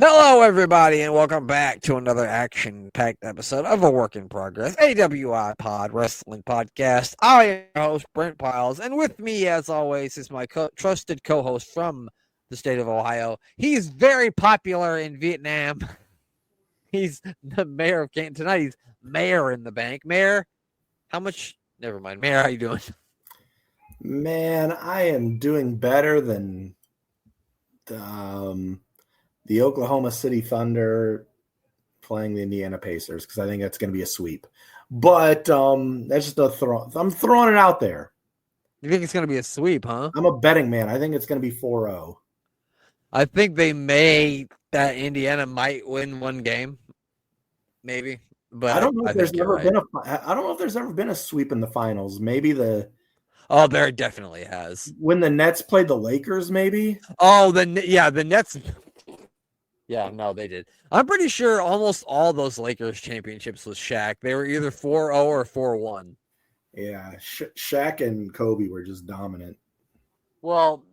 Hello, everybody, and welcome back to another action-packed episode of A Work in Progress, AWI Pod Wrestling Podcast. I am your host, Brent Piles, and with me, as always, is my trusted co-host from the state of Ohio. He's very popular in Vietnam. He's the mayor of Canton. Tonight, he's mayor in the bank. Mayor, how much? Never mind. Mayor, how you doing? Man, I am doing better than the Oklahoma City Thunder playing the Indiana Pacers because I think that's going to be a sweep. But that's just a throw. I'm throwing it out there. You think it's going to be a sweep, huh? I'm a betting man. I think it's going to be 4-0. I think that Indiana might win one game, maybe. But I don't know if there's ever been a sweep in the finals. Maybe Oh, there definitely has. When the Nets played the Lakers, maybe. Oh, the Nets. Yeah, no, they did. I'm pretty sure almost all those Lakers championships was Shaq. They were either 4-0 or 4-1. Yeah, Shaq and Kobe were just dominant. Well,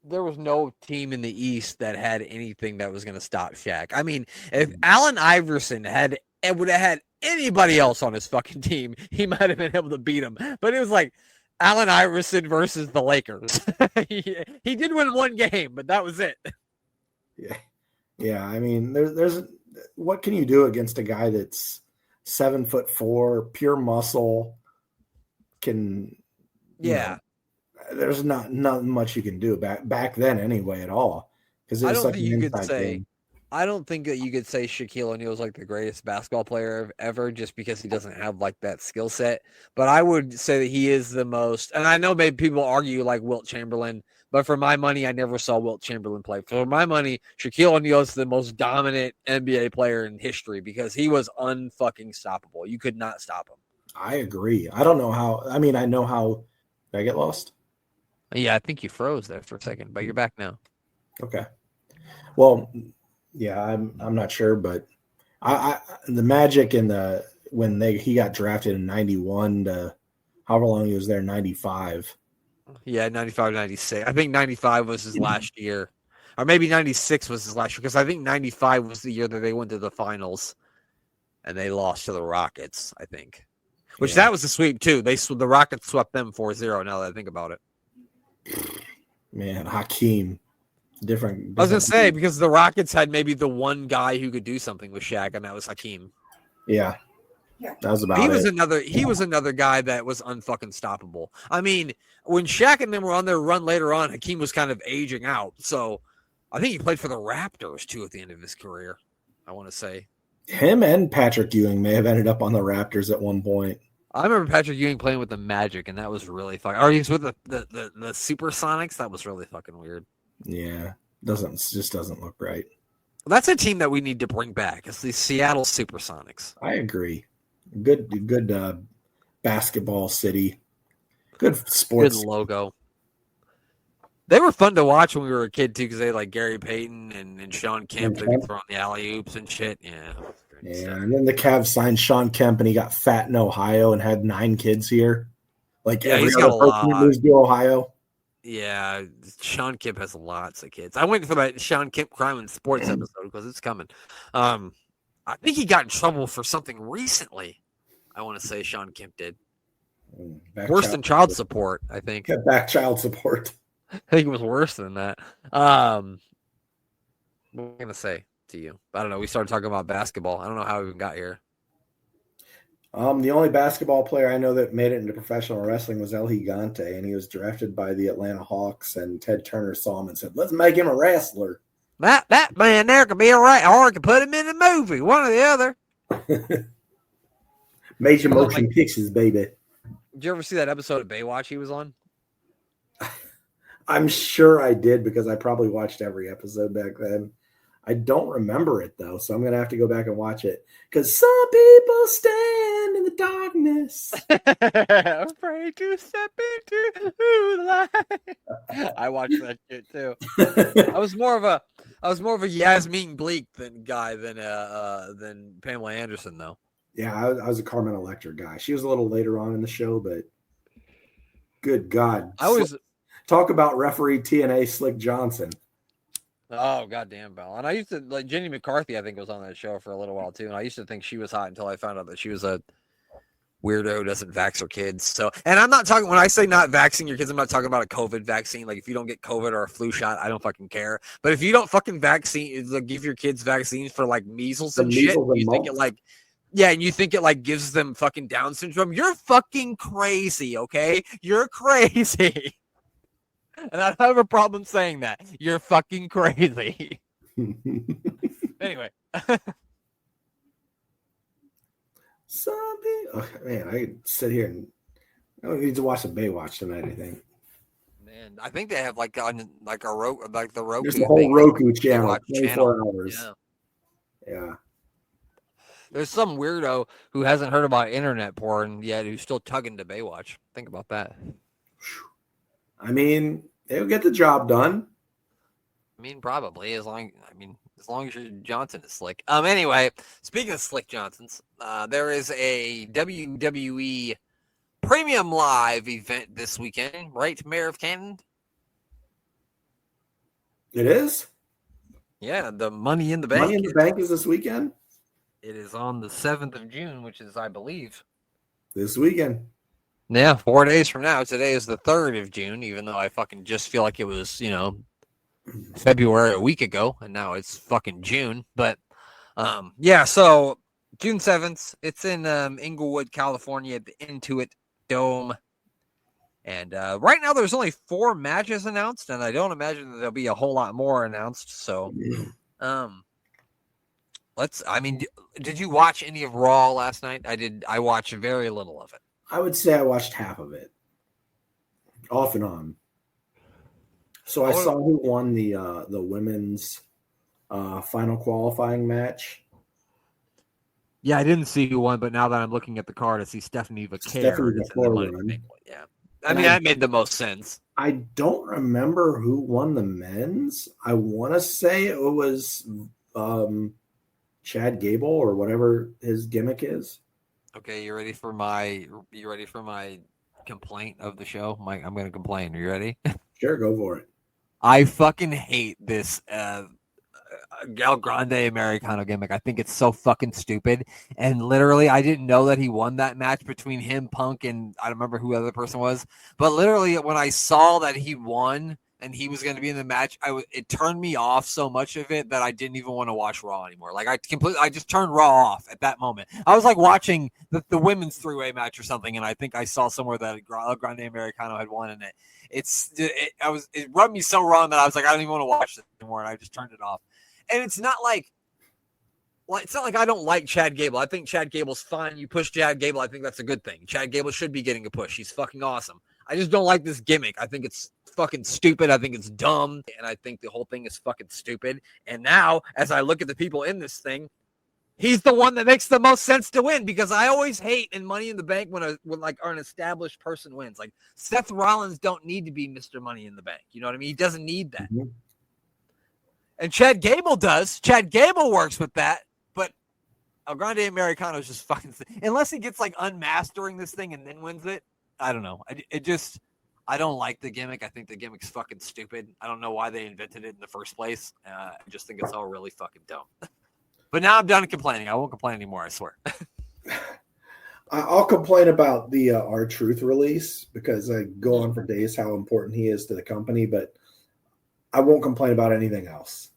there was no team in the East that had anything that was going to stop Shaq. I mean, if Allen Iverson would have had anybody else on his fucking team, he might have been able to beat him. But it was like Allen Iverson versus the Lakers. he did win one game, but that was it. Yeah. I mean, there's what can you do against a guy that's 7'4", pure muscle? There's not much you can do back then anyway at all. Because I don't think that you could say Shaquille O'Neal is like the greatest basketball player ever just because he doesn't have like that skill set. But I would say that he is the most, and I know maybe people argue like Wilt Chamberlain, but for my money, I never saw Wilt Chamberlain play. For my money, Shaquille O'Neal is the most dominant NBA player in history because he was unfucking stoppable. You could not stop him. I agree. I don't know how. I mean, I know how. Did I get lost? Yeah, I think you froze there for a second, but you're back now. Okay. Well, yeah, I'm not sure, but I the Magic and he got drafted in 91 to however long he was there, 95. Yeah, 95, 96. I think 95 was his last year. Or maybe 96 was his last year because I think 95 was the year that they went to the finals and they lost to the Rockets, I think. Which that was a sweep too. The Rockets swept them 4-0 now that I think about it. Man, Hakeem. Different. I was going to say, because the Rockets had maybe the one guy who could do something with Shaq, and that was Hakeem. Yeah. That was about He was another guy that was unfucking stoppable. I mean, when Shaq and them were on their run later on, Hakeem was kind of aging out. So I think he played for the Raptors, too, at the end of his career, I want to say. Him and Patrick Ewing may have ended up on the Raptors at one point. I remember Patrick Ewing playing with the Magic, and that was really fucking. Or he was with the Supersonics. That was really fucking weird. Yeah, just doesn't look right. That's a team that we need to bring back. It's the Seattle Supersonics. I agree. Good basketball city. Good sports. Good logo. They were fun to watch when we were a kid too, because they had like Gary Payton and Sean Kemp. They were throwing the alley oops and shit. Yeah. Yeah, and then the Cavs signed Sean Kemp, and he got fat in Ohio and had 9 kids here. Like every other person who moves to Ohio. Yeah, Sean Kemp has lots of kids. I went for that Sean Kemp Crime and Sports episode because it's coming. I think he got in trouble for something recently. I want to say Sean Kemp did. Worse than child support, I think. Yeah, back child support. I think it was worse than that. What am I going to say to you? I don't know. We started talking about basketball. I don't know how we even got here. The only basketball player I know that made it into professional wrestling was El Gigante, and he was drafted by the Atlanta Hawks, and Ted Turner saw him and said, let's make him a wrestler. That man there could be a right, or could put him in a movie, one or the other. Major motion pictures, baby. Did you ever see that episode of Baywatch he was on? I'm sure I did because I probably watched every episode back then. I don't remember it, though, so I'm going to have to go back and watch it. Because some people stand in the darkness. Afraid to step into the light. I watched that shit, too. I was more of a Yasmin Bleak than Pamela Anderson, though. Yeah, I was a Carmen Electra guy. She was a little later on in the show, but good God. Talk about referee TNA Slick Johnson. Oh, goddamn, Belle. And I used to, like, Jenny McCarthy, I think, was on that show for a little while, too. And I used to think she was hot until I found out that she was a weirdo who doesn't vax her kids. So, and I'm not talking, when I say not vaccinating your kids, I'm not talking about a COVID vaccine. Like, if you don't get COVID or a flu shot, I don't fucking care. But if you don't fucking give your kids vaccines for, like, measles and shit, you think it, like, yeah, and you think it, like, gives them fucking Down syndrome, you're fucking crazy, okay? You're crazy. And I don't have a problem saying that. You're fucking crazy. Anyway. Oh, man, I could sit here and I don't need to watch the Baywatch tonight, I think. Man, I think they have like on like the Roku. There's the whole Roku channel, 24 hours. Yeah. There's some weirdo who hasn't heard about internet porn yet who's still tugging to Baywatch. Think about that. I mean, they'll get the job done. I mean, probably as long as your Johnson is slick. Anyway, speaking of slick Johnsons, there is a WWE Premium Live event this weekend, right, Mayor of Canton? It is? Yeah, the Money in the Bank. Money in the Bank is this weekend? It is on the 7th of June, which is, I believe, this weekend. Yeah, 4 days from now. Today is the 3rd of June, even though I fucking just feel like it was, February a week ago, and now it's fucking June. But, yeah, so June 7th, it's in Inglewood, California, at the Intuit Dome. And right now there's only 4 matches announced, and I don't imagine that there'll be a whole lot more announced. So, did you watch any of Raw last night? I did. I watched very little of it. I would say I watched half of it, off and on. So I saw who won the women's final qualifying match. Yeah, I didn't see who won, but now that I'm looking at the card, I see Stephanie Vaquer. Yeah, I mean, that made the most sense. I don't remember who won the men's. I want to say it was Chad Gable or whatever his gimmick is. Okay, you ready for my complaint of the show? I'm going to complain. Are you ready? Sure, go for it. I fucking hate this El Grande Americano gimmick. I think it's so fucking stupid. And literally, I didn't know that he won that match between him, Punk, and I don't remember who the other person was. But literally, when I saw that he won and he was going to be in the match, it turned me off so much of it that I didn't even want to watch Raw anymore. Like I just turned Raw off at that moment. I was like watching the women's 3-way match or something, and I think I saw somewhere that El Grande Americano had won, and it rubbed me so wrong that I was like, I don't even want to watch this anymore, and I just turned it off. And it's not like I don't like Chad Gable. I think Chad Gable's fine. You push Chad Gable, I think that's a good thing. Chad Gable should be getting a push. He's fucking awesome. I just don't like this gimmick. I think it's fucking stupid. I think it's dumb. And I think the whole thing is fucking stupid. And now, as I look at the people in this thing, he's the one that makes the most sense to win, because I always hate in Money in the Bank when an established person wins. Like Seth Rollins don't need to be Mr. Money in the Bank. You know what I mean? He doesn't need that. Mm-hmm. And Chad Gable does. Chad Gable works with that. But El Grande Americano is just fucking... Unless he gets like unmasked during this thing and then wins it. I don't know. I don't like the gimmick. I think the gimmick's fucking stupid. I don't know why they invented it in the first place. I just think it's all really fucking dumb. But now I'm done complaining. I won't complain anymore, I swear. I'll complain about the R-Truth release, because I go on for days how important he is to the company, but I won't complain about anything else.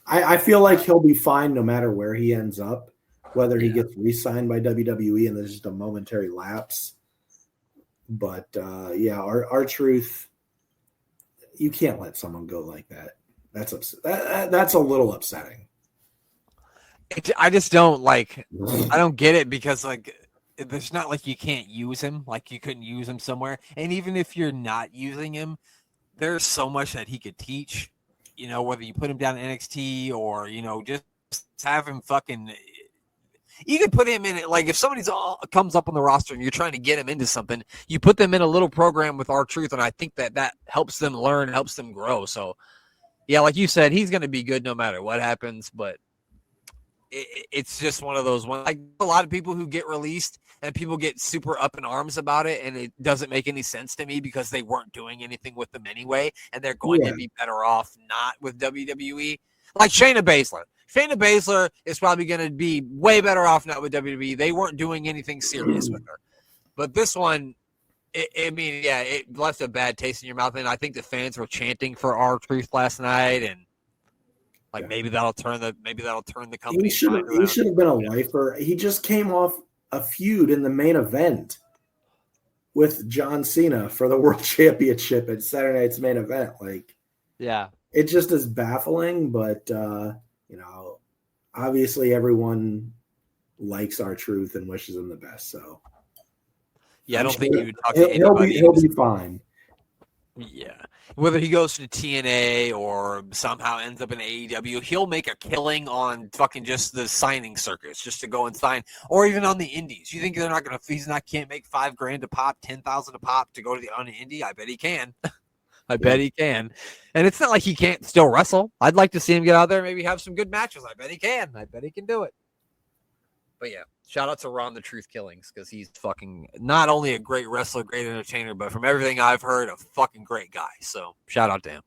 I feel like he'll be fine no matter where he ends up, whether he gets re-signed by WWE and there's just a momentary lapse. But R-Truth, you can't let someone go like that. That's a little upsetting. I just don't like. I don't get it, because like it's not like you can't use him. Like you couldn't use him somewhere, and even if you're not using him, there's so much that he could teach. You know, whether you put him down in NXT or just have him fucking. You could put him in it. Like if somebody's comes up on the roster and you're trying to get him into something, you put them in a little program with R-Truth, and I think that helps them learn, helps them grow. So, yeah, like you said, he's going to be good no matter what happens. But it's just one of those ones. Like a lot of people who get released and people get super up in arms about it, and it doesn't make any sense to me because they weren't doing anything with them anyway, and they're going to be better off not with WWE. Like Shayna Baszler. Shayna Baszler is probably going to be way better off not with WWE. They weren't doing anything serious with her. But this one, it left a bad taste in your mouth, and I think the fans were chanting for R-Truth last night, and maybe that'll turn the company. He should have been a lifer. He just came off a feud in the main event with John Cena for the World Championship at Saturday Night's Main Event. It just is baffling, but obviously everyone likes R-Truth and wishes him the best. So I don't think he would talk to anybody. He'll be fine. Yeah. Whether he goes to TNA or somehow ends up in AEW, he'll make a killing on fucking just the signing circuits just to go and sign, or even on the indies. You think they're not going to, can't make $5,000 a pop, $10,000 a pop to go to on the indie? I bet he can. Bet he can. And it's not like he can't still wrestle. I'd like to see him get out there and maybe have some good matches. I bet he can. I bet he can do it. But yeah, shout out to Ron the Truth Killings because he's fucking not only a great wrestler, great entertainer, but from everything I've heard, a fucking great guy. So shout out to him.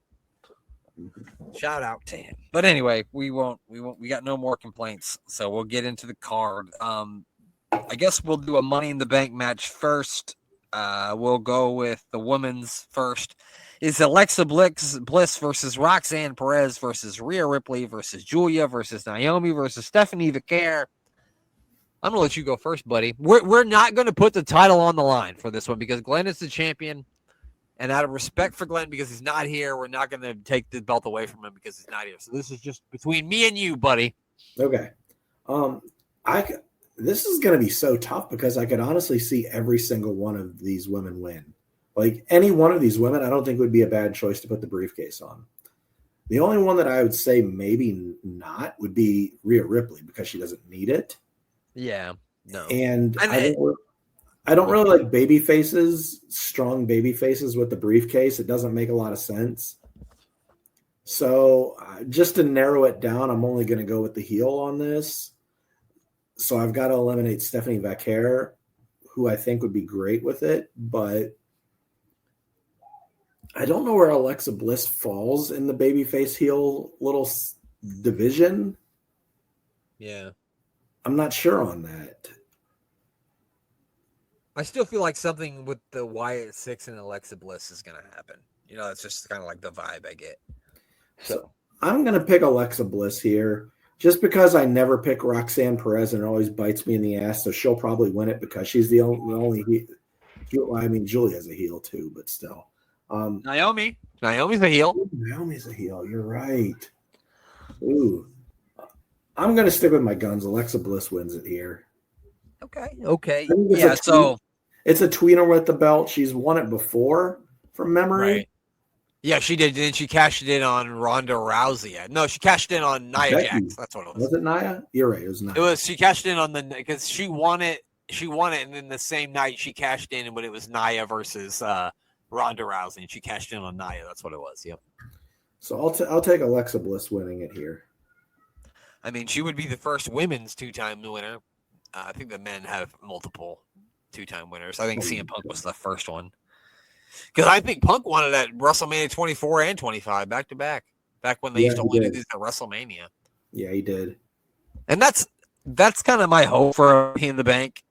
Shout out to him. But anyway, we got no more complaints. So we'll get into the card. I guess we'll do a Money in the Bank match first. We'll go with the women's first. It's Alexa Bliss versus Roxanne Perez versus Rhea Ripley versus Julia versus Naomi versus Stephanie Vaquer. I'm going to let you go first, buddy. We're not going to put the title on the line for this one because Glenn is the champion. And out of respect for Glenn because he's not here, we're not going to take the belt away from him because he's not here. So this is just between me and you, buddy. Okay. This is going to be so tough because I could honestly see every single one of these women win. Like any one of these women, I don't think would be a bad choice to put the briefcase on. The only one that I would say maybe not would be Rhea Ripley because she doesn't need it. Yeah, no. And I don't really like baby faces, strong baby faces with the briefcase. It doesn't make a lot of sense. So just to narrow it down, I'm only going to go with the heel on this. So I've got to eliminate Stephanie Vaquer, who I think would be great with it, but I don't know where Alexa Bliss falls in the babyface heel little division. Yeah. I'm not sure on that. I still feel like something with the Wyatt Six and Alexa Bliss is going to happen. It's just kind of like the vibe I get. So I'm going to pick Alexa Bliss here just because I never pick Roxanne Perez and it always bites me in the ass. So she'll probably win it because she's the only I mean, Julia's a heel too, but still. Naomi's a heel. Naomi's a heel. You're right. Ooh. I'm going to stick with my guns. Alexa Bliss wins it here. Okay. Yeah, so it's a tweener with the belt. She's won it before from memory. Right. Yeah, she did. Then she cashed it in on Ronda Rousey. No, she cashed in on Nia Jax. That's what it was. Was it Nia? You're right. It was Nia. She cashed in on because she won it. She won it, and then the same night she cashed in, but it was Nia versus Ronda Rousey, and she cashed in on Nia. That's what it was. Yep. So I'll take Alexa Bliss winning it here. I mean, she would be the first women's two-time winner. I think the men have multiple two-time winners. I think CM Punk was the first one. Because I think Punk won it at WrestleMania 24 and 25 back-to-back. Back when they used to only do these at WrestleMania. Yeah, he did. And that's kind of my hope for Money in the Bank.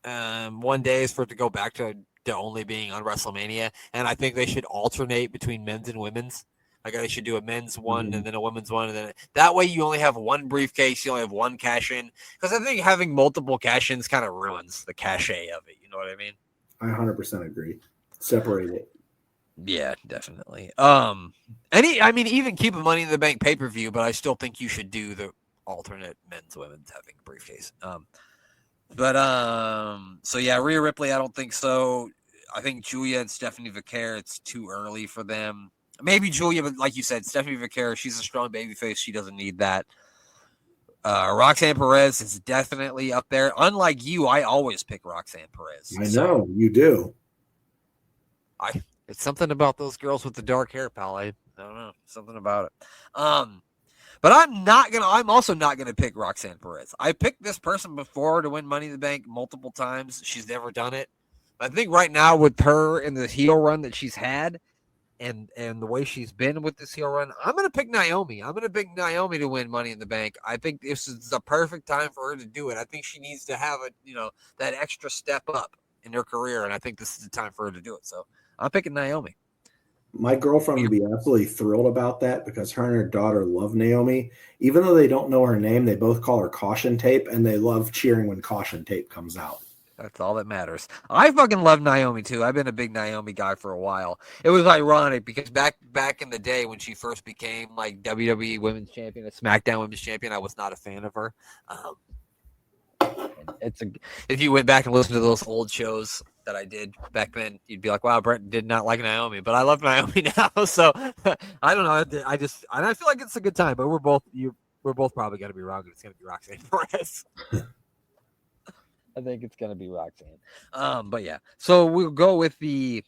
One day is for it to go back to only being on WrestleMania. And I think they should alternate between men's and women's. Like they should do a men's one and then a women's one. And then that way you only have one briefcase. You only have one cash-in. Because I think having multiple cash-ins kind of ruins the cachet of it. You know what I mean? I 100% agree. Separate it. Yeah, definitely. Even keep a Money in the Bank pay-per-view, but I still think you should do the alternate men's, women's having a briefcase. So yeah, Rhea Ripley, I don't think so. I think Julia and Stephanie Vaquer, it's too early for them. Maybe Julia, but like you said, Stephanie Vaquer, she's a strong babyface. She doesn't need that. Roxanne Perez is definitely up there. Unlike you, I always pick Roxanne Perez. I know, you do. It's something about those girls with the dark hair, pal. I don't know. Something about it. But I'm also not gonna pick Roxanne Perez. I picked this person before to win Money in the Bank multiple times. She's never done it. I think right now with her and the heel run that she's had, and the way she's been with this heel run, I'm gonna pick Naomi. I'm gonna pick Naomi to win Money in the Bank. I think this is the perfect time for her to do it. I think she needs to have that extra step up in her career, and I think this is the time for her to do it. So I'm picking Naomi. My girlfriend would be absolutely thrilled about that because her and her daughter love Naomi. Even though they don't know her name, they both call her Caution Tape, and they love cheering when Caution Tape comes out. That's all that matters. I fucking love Naomi too. I've been a big Naomi guy for a while. It was ironic because back in the day when she first became like WWE Women's Champion and SmackDown Women's Champion, I was not a fan of her. If you went back and listened to those old shows that I did back then, you'd be like, "Wow, Brent did not like Naomi," but I love Naomi now. So I don't know. I feel like it's a good time. But we're both probably going to be wrong. It's going to be Roxanne Perez. I think it's going to be Roxanne. But yeah, so we'll go with the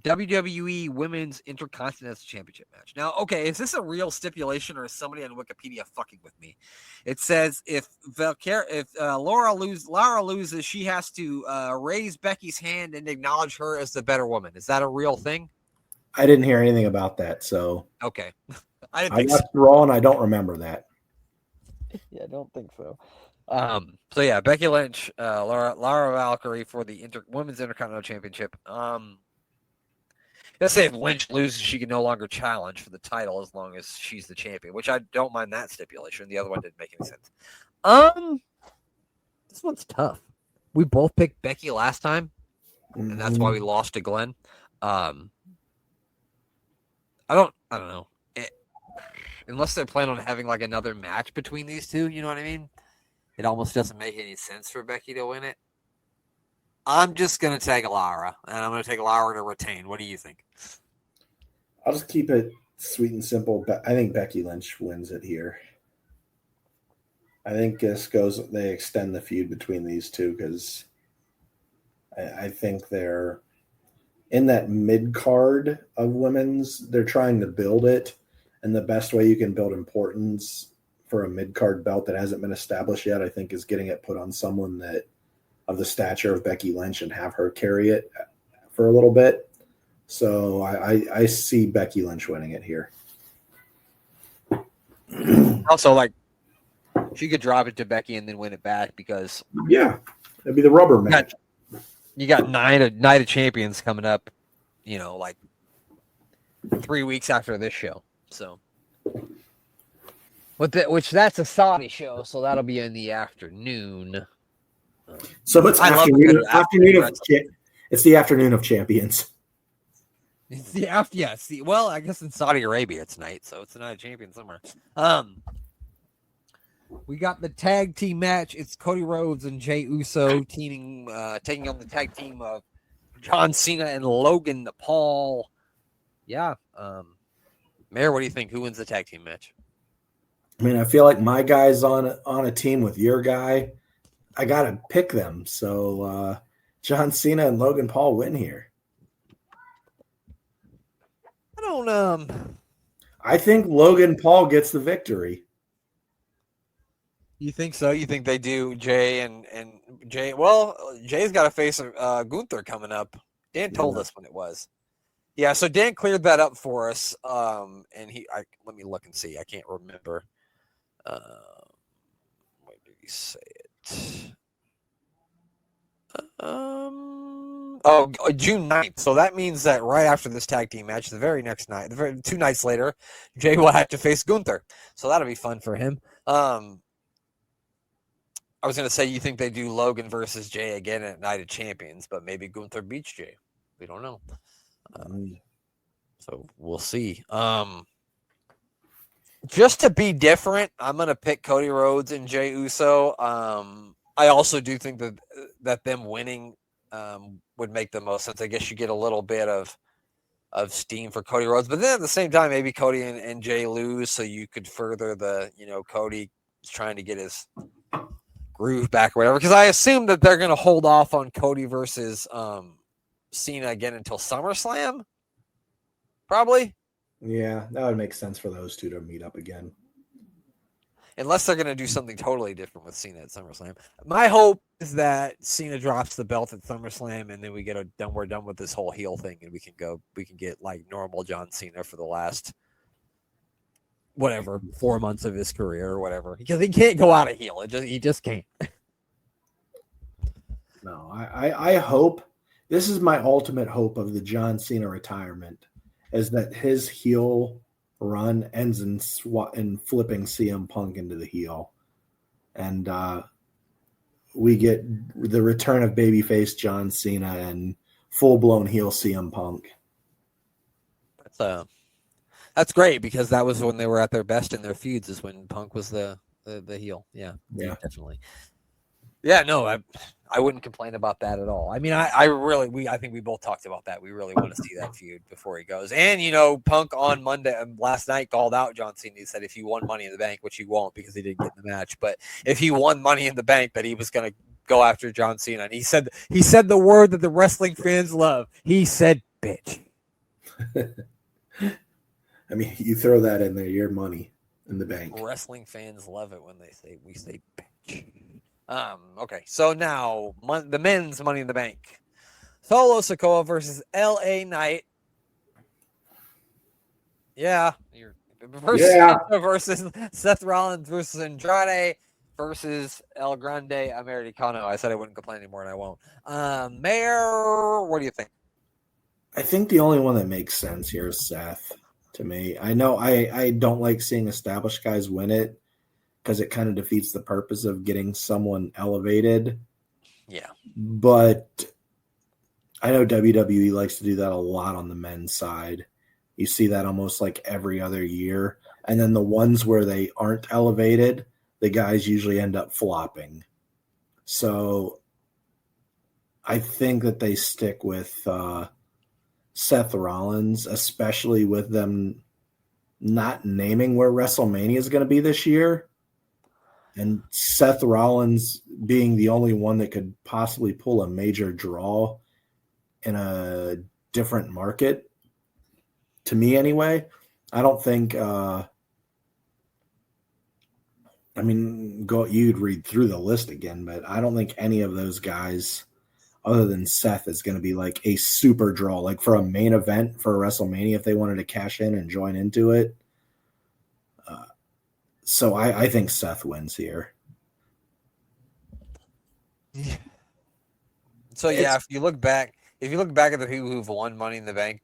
WWE Women's Intercontinental Championship match. Now, okay, is this a real stipulation or is somebody on Wikipedia fucking with me? It says if Laura loses, she has to raise Becky's hand and acknowledge her as the better woman. Is that a real thing? I didn't hear anything about that, so okay. I watched Raw and I don't remember that. Yeah, I don't think so. So yeah, Becky Lynch, Laura Valkyrie for the Women's Intercontinental Championship. Let's say if Lynch loses, she can no longer challenge for the title as long as she's the champion, which I don't mind that stipulation. The other one didn't make any sense. This one's tough. We both picked Becky last time, and that's why we lost to Glenn. I don't know. Unless they're planning on having like another match between these two, you know what I mean? It almost doesn't make any sense for Becky to win it. I'm just going to take Lara, and I'm going to take Lara to retain. What do you think? I'll just keep it sweet and simple. I think Becky Lynch wins it here. I think they extend the feud between these two because I think they're in that mid-card of women's. They're trying to build it, and the best way you can build importance for a mid-card belt that hasn't been established yet, I think, is getting it put on someone that of the stature of Becky Lynch and have her carry it for a little bit. So I see Becky Lynch winning it here. Also, like, she could drop it to Becky and then win it back because it'd be the rubber match. You got Night of Champions coming up, like 3 weeks after this show. So, which that's a Saudi show, so that'll be in the afternoon. So it's it's the afternoon of champions. It's the after, well, I guess in Saudi Arabia it's night, so it's the Night of Champions somewhere. We got the tag team match. It's Cody Rhodes and Jey Uso taking on the tag team of John Cena and Logan Paul. Yeah. Mayor, what do you think? Who wins the tag team match? I mean, I feel like my guy's on a team with your guy. I got to pick them. So John Cena and Logan Paul win here. I think Logan Paul gets the victory. You think so? You think they do, Jay and Jay? Well, Jay's got to face Gunther coming up. Dan told us when it was. Yeah, so Dan cleared that up for us. And let me look and see. I can't remember. When did he say it? June 9th. So that means that right after this tag team match, the very next night, 2 nights later, Jay will have to face Gunther. So that'll be fun for him. I was going to say you think they do Logan versus Jay again at Night of Champions, but maybe Gunther beats Jay. We don't know. So we'll see. Just to be different, I'm going to pick Cody Rhodes and Jey Uso. I also do think that them winning would make the most sense. I guess you get a little bit of steam for Cody Rhodes, but then at the same time, maybe Cody and Jay lose, so you could further the, Cody is trying to get his groove back or whatever. Because I assume that they're going to hold off on Cody versus Cena again until SummerSlam, probably. Yeah, that would make sense for those two to meet up again. unless they're going to do something totally different with Cena at SummerSlam. My hope is that Cena drops the belt at SummerSlam, and then we're done with this whole heel thing, and we can get like normal John Cena for the last 4 months of his career or whatever, because he can't go out of heel. He just can't. No, I hope this is my ultimate hope of the John Cena retirement is that his heel run ends in flipping CM Punk into the heel, and we get the return of babyface John Cena and full blown heel CM Punk. That's great because that was when they were at their best in their feuds. Is when Punk was the heel. Yeah, definitely. Yeah, no, I wouldn't complain about that at all. I mean, I think we both talked about that. We really want to see that feud before he goes. And Punk on Monday last night called out John Cena. He said if he won Money in the Bank, which he won't because he didn't get in the match, but if he won Money in the Bank, that he was going to go after John Cena. And he said the word that the wrestling fans love. He said, "Bitch." I mean, you throw that in there, your Money in the Bank. Wrestling fans love it when we say bitch. Okay, so now the men's Money in the Bank. Solo Sikoa versus LA Knight. Yeah. Versus Seth Rollins versus Andrade versus El Grande Americano. I said I wouldn't complain anymore, and I won't. Mayor, what do you think? I think the only one that makes sense here is Seth to me. I know I don't like seeing established guys win it, because it kind of defeats the purpose of getting someone elevated. Yeah. But I know WWE likes to do that a lot on the men's side. You see that almost like every other year. And then the ones where they aren't elevated, the guys usually end up flopping. So I think that they stick with Seth Rollins, especially with them not naming where WrestleMania is going to be this year. And Seth Rollins being the only one that could possibly pull a major draw in a different market, to me anyway. I don't think you'd read through the list again, but I don't think any of those guys other than Seth is going to be like a super draw, like for a main event for WrestleMania if they wanted to cash in and join into it. So I think Seth wins here. Yeah. So yeah, if you look back at the people who've won Money in the Bank,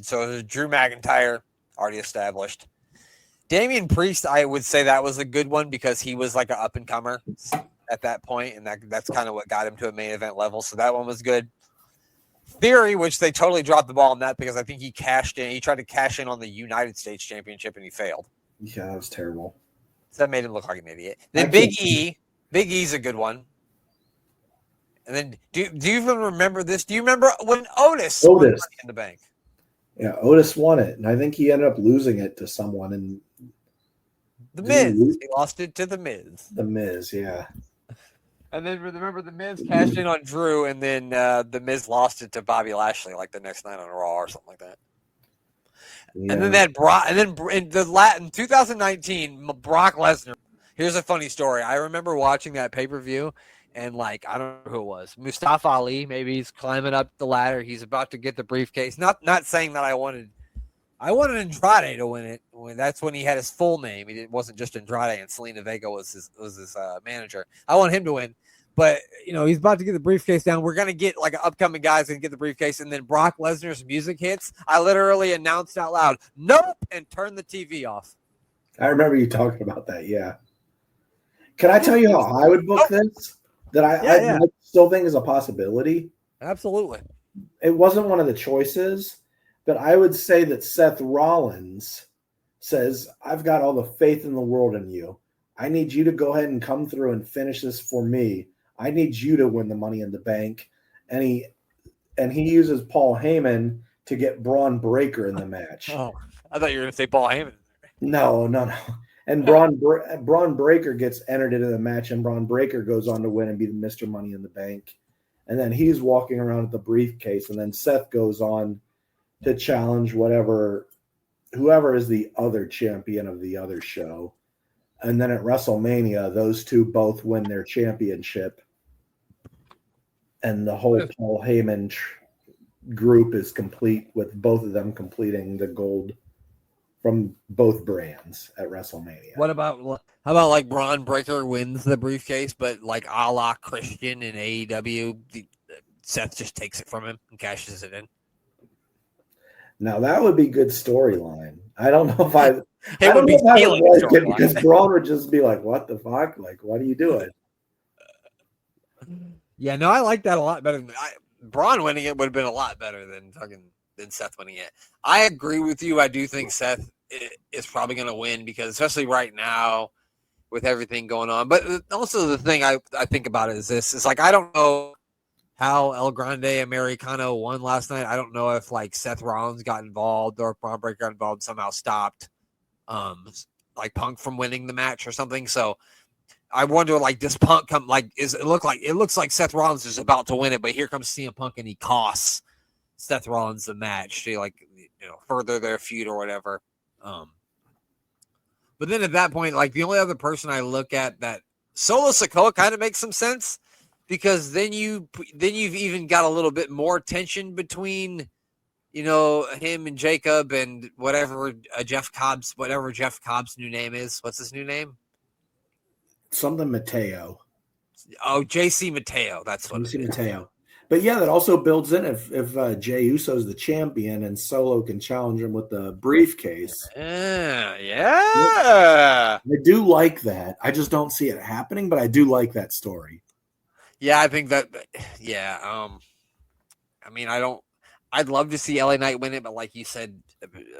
so there's Drew McIntyre, already established. Damian Priest, I would say that was a good one because he was like an up and comer at that point, and that's kind of what got him to a main event level. So that one was good. Theory, which they totally dropped the ball on that because I think he cashed in. He tried to cash in on the United States Championship and he failed. Yeah, that was terrible. So that made him look like an idiot. Then Big E's a good one. And then do you even remember this? Do you remember when Otis won Money in the Bank? Yeah, Otis won it, and I think he ended up losing it to someone in The Miz. He lost it to The Miz. The Miz, yeah. And then remember the Miz cashed in on Drew, and then the Miz lost it to Bobby Lashley like the next night on Raw or something like that. Yeah. And then in 2019, Brock Lesnar. Here's a funny story. I remember watching that pay-per-view, and like I don't know who it was. Mustafa Ali, maybe he's climbing up the ladder. He's about to get the briefcase. Not saying that I wanted Andrade to win it. That's when he had his full name. It wasn't just Andrade, and Selena Vega was his manager. I want him to win. But, he's about to get the briefcase down. We're going to get, like, an upcoming guy's going to get the briefcase, and then Brock Lesnar's music hits. I literally announced out loud, nope, and turned the TV off. I remember you talking about that, yeah. Can I tell you how I would book this? That I still think is a possibility? Absolutely. It wasn't one of the choices, but I would say that Seth Rollins says, I've got all the faith in the world in you. I need you to go ahead and come through and finish this for me. I need you to win the Money in the Bank. And he uses Paul Heyman to get Braun Breaker in the match. Oh, I thought you were going to say Paul Heyman. No. And Braun Breaker gets entered into the match, and Braun Breaker goes on to win and be the Mr. Money in the Bank. And then he's walking around with the briefcase, and then Seth goes on to challenge whoever is the other champion of the other show. And then at WrestleMania, those two both win their championship. And the whole Paul Heyman group is complete with both of them completing the gold from both brands at WrestleMania. How about like Braun Breaker wins the briefcase, but like a la Christian in AEW, Seth just takes it from him and cashes it in? Now that would be good storyline. I don't know if I would like it because Braun would just be like, "What the fuck? Like, what are you doing?" Yeah, no, I like that a lot better. Braun winning it would have been a lot better than Seth winning it. I agree with you. I do think Seth is probably going to win because, especially right now, with everything going on. But also the thing I think about is this: is like I don't know how El Grande Americano won last night. I don't know if like Seth Rollins got involved or Braun Breaker got involved and somehow stopped like Punk from winning the match or something. So I wonder, like, does Punk come? Like, it looks like Seth Rollins is about to win it, but here comes CM Punk and he costs Seth Rollins the match to further their feud or whatever. But then at that point, like the only other person I look at that Solo Sikoa kind of makes some sense because then you've even got a little bit more tension between him and Jacob and whatever Jeff Cobb's new name is. What's his new name? Something Mateo. Oh, JC Mateo. That's what JC Mateo. But yeah, that also builds in if Jey Uso's the champion and Solo can challenge him with the briefcase. Yeah. I do like that. I just don't see it happening, but I do like that story. Yeah, I think that. Yeah. I mean, I'd love to see LA Knight win it, but like you said,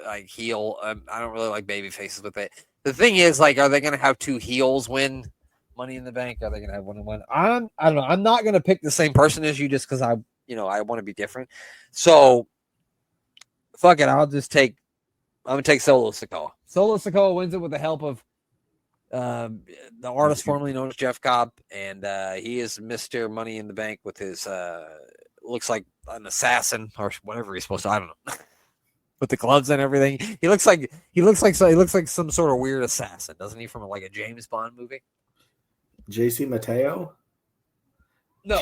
like heel. I don't really like baby faces with it. The thing is, like, are they going to have two heels win Money in the Bank? Are they going to have one and one? I don't know. I'm not going to pick the same person as you just because I want to be different. So, fuck it. I'm going to take Solo Sikoa. Solo Sikoa wins it with the help of the artist formerly known as Jeff Cobb, and he is Mr. Money in the Bank with his looks like an assassin or whatever he's supposed to. I don't know. With the gloves and everything, he looks like some sort of weird assassin, doesn't he? From like a James Bond movie. JC Mateo? No,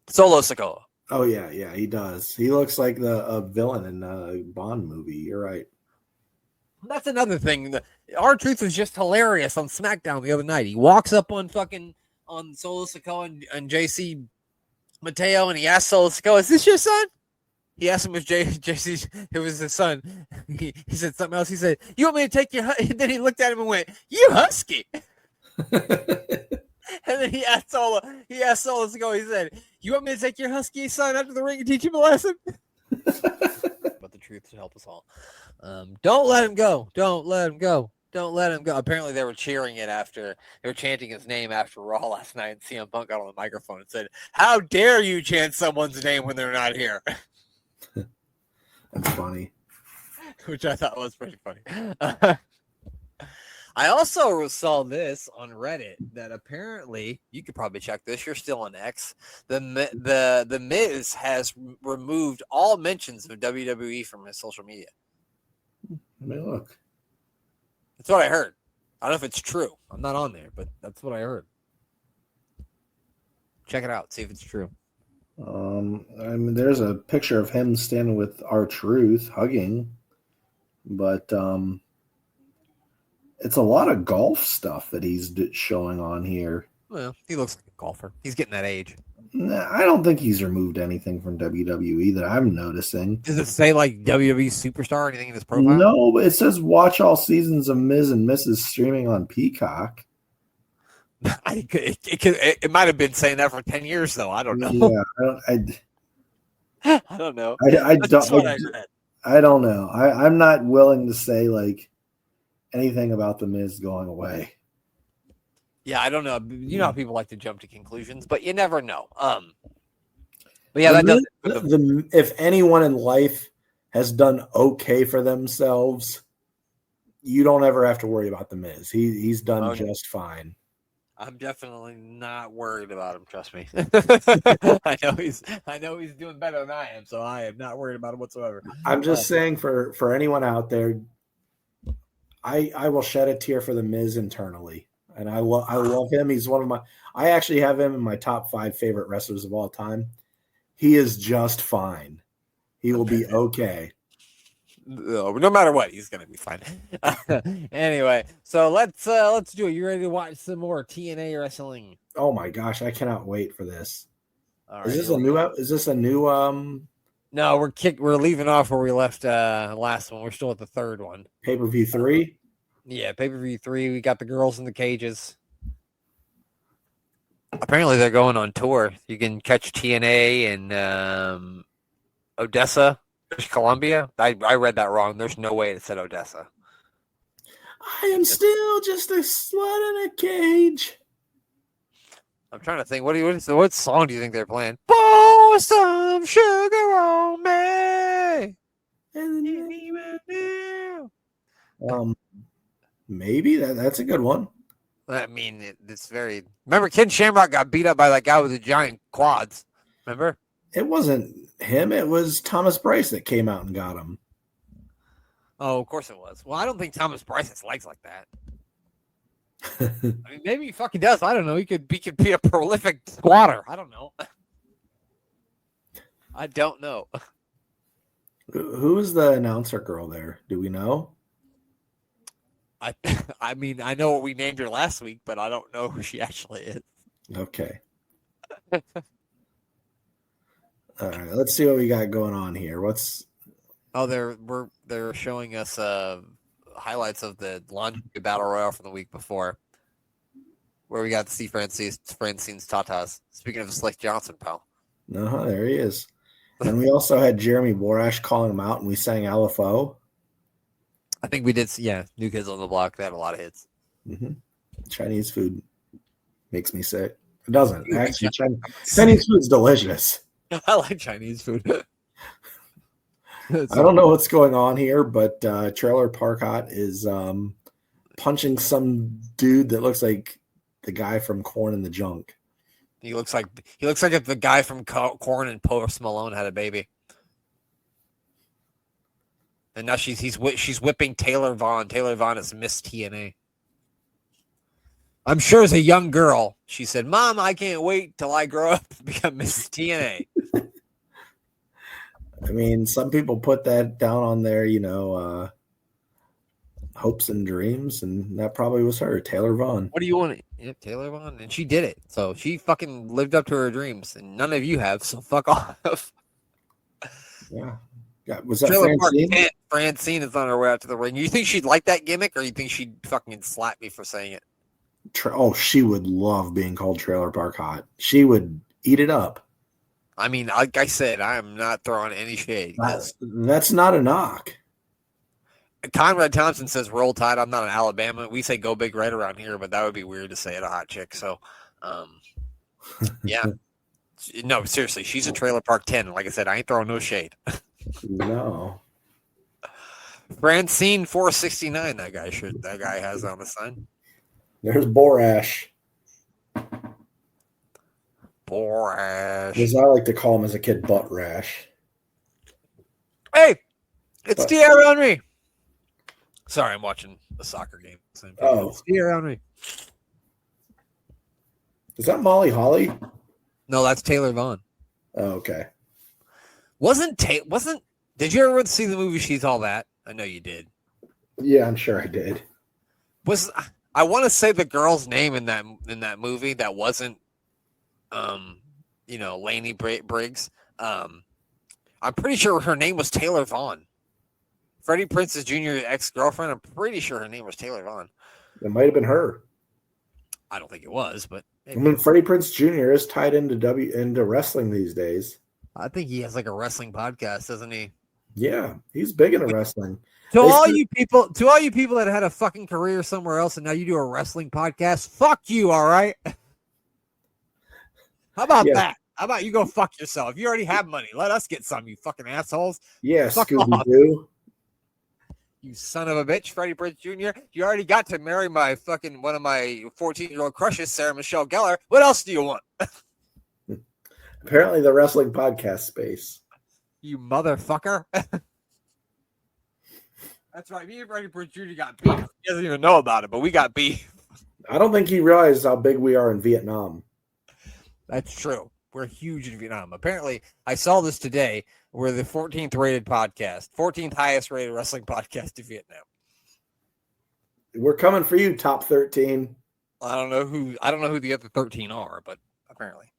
Solo Sikoa. Oh yeah, he does. He looks like a villain in a Bond movie. You're right. That's another thing. R-Truth was just hilarious on SmackDown the other night. He walks up on Solo Sikoa and JC Mateo, and he asks Solo Sikoa, "Is this your son?" He asked him if JC it was his son. He said something else. He said, "You want me to take your?" And then he looked at him and went, "You husky." And then he asked Solo Sikoa. He said, "You want me to take your husky son out to the ring and teach him a lesson?" But the truth should help us all. Don't let him go. Don't let him go. Don't let him go. Apparently, they were cheering it after they were chanting his name after Raw last night. And CM Punk got on the microphone and said, "How dare you chant someone's name when they're not here?" That's funny. Which I thought was pretty funny. I also saw this on Reddit that apparently you could probably check this. You're still on X. The Miz has removed all mentions of WWE from his social media. Let me look. That's what I heard. I don't know if it's true. I'm not on there, but that's what I heard. Check it out. See if it's true. I mean, there's a picture of him standing with R-Truth hugging, but it's a lot of golf stuff that he's showing on here. Well, he looks like a golfer. He's getting that age. Nah, I don't think he's removed anything from WWE that I'm noticing. Does it say like WWE superstar or anything in his profile? No, but it says watch all seasons of Miz and Mrs. streaming on Peacock. It might have been saying that for 10 years, though. I don't know. Yeah, I don't know. I don't know. I'm not willing to say like anything about the Miz going away. Yeah, I don't know. You know how people like to jump to conclusions, but you never know. But yeah, that does it. If anyone in life has done okay for themselves, you don't ever have to worry about the Miz. He's done just fine. I'm definitely not worried about him. Trust me. I know he's doing better than I am, so I am not worried about him whatsoever. I'm just saying for anyone out there, I will shed a tear for the Miz internally, and I love him. He's one of my. I actually have him in my top 5 favorite wrestlers of all time. He is just fine. He will be okay. No matter what, he's gonna be fine. Anyway, so let's do it. You ready to watch some more TNA wrestling? Oh my gosh, I cannot wait for this. All right, Is this a new? Is this a new? No, we're leaving off where we left last one. We're still at the third one. Pay-per-view 3. Yeah, pay-per-view 3. We got the girls in the cages. Apparently, they're going on tour. You can catch TNA in Odessa, British Columbia. I read that wrong. There's no way it said Odessa. I am still just a slut in a cage. I'm trying to think. What song do you think they're playing? Pour some sugar on me. Maybe that's a good one. I mean, it's very. Remember, Ken Shamrock got beat up by that guy with the giant quads. Remember? It wasn't him. It was Thomas Bryce that came out and got him. Oh, of course it was. Well, I don't think Thomas Bryce has legs like that. I mean, maybe he fucking does. I don't know. He could be a prolific squatter. I don't know. I don't know. Who is the announcer girl there? Do we know? I mean, I know what we named her last week, but I don't know who she actually is. Okay. All right, let's see what we got going on here. They're showing us highlights of the laundry battle royale from the week before, where we got to see Francine's tatas. Speaking of Slick Johnson, pal. There he is. And we also had Jeremy Borash calling him out, and we sang LFO. I think we did. Yeah, New Kids on the Block. They had a lot of hits. Mm-hmm. Chinese food makes me sick. It doesn't actually. Chinese food's delicious. I like Chinese food. I don't know what's going on here, but Trailer Park Hot is punching some dude that looks like the guy from Corn in the Junk. He looks like if the guy from Corn and Post Malone had a baby. And now she's whipping Taylor Vaughn. Taylor Vaughn is Miss TNA. I'm sure as a young girl, she said, "Mom, I can't wait till I grow up to become Miss TNA." I mean, some people put that down on their, hopes and dreams, and that probably was her, Taylor Vaughn. What do you want? Yeah, Taylor Vaughn, and she did it. So she fucking lived up to her dreams, and none of you have. So fuck off. Yeah. Was that Francine? Francine is on her way out to the ring. You think she'd like that gimmick, or you think she'd fucking slap me for saying it? She would love being called Trailer Park Hot. She would eat it up. I mean, like I said, I am not throwing any shade. That's not a knock. Conrad Thompson says Roll Tide. I'm not an Alabama. We say Go Big Red around here, but that would be weird to say at a hot chick. So, yeah. No, seriously, she's a Trailer Park 10. Like I said, I ain't throwing no shade. No. Francine 469. That guy has on the sign. There's Borash. Borash. As I like to call him as a kid, Butt Rash. Hey, it's Tierra Henry. Sorry, I'm watching the soccer game. Oh, it's Tierra Henry. Is that Molly Holly? No, that's Taylor Vaughn. Oh, okay. Did you ever see the movie She's All That? I know you did. Yeah, I'm sure I did. I want to say the girl's name in that movie that wasn't Lainey Briggs. I'm pretty sure her name was Taylor Vaughn. Freddie Prinze's Jr. ex-girlfriend. I'm pretty sure her name was Taylor Vaughn. It might have been her. I don't think it was, but maybe. I mean, Freddie Prinze Jr. is tied into wrestling these days. I think he has like a wrestling podcast, doesn't he? Yeah, he's big into wrestling. To all you people that had a fucking career somewhere else and now you do a wrestling podcast, fuck you, all right? How about that? How about you go fuck yourself? You already have money. Let us get some, you fucking assholes. Yeah, Scooby-Doo. You son of a bitch, Freddie Prinze Jr. You already got to marry one of my 14-year-old crushes, Sarah Michelle Gellar. What else do you want? Apparently the wrestling podcast space. You motherfucker. That's right. Me and Freddie Prinze Jr. got beef. He doesn't even know about it, but we got beef. I don't think he realized how big we are in Vietnam. That's true. We're huge in Vietnam. Apparently, I saw this today. We're the 14th rated podcast, 14th highest rated wrestling podcast in Vietnam. We're coming for you, top 13. I don't know who the other 13 are, but apparently.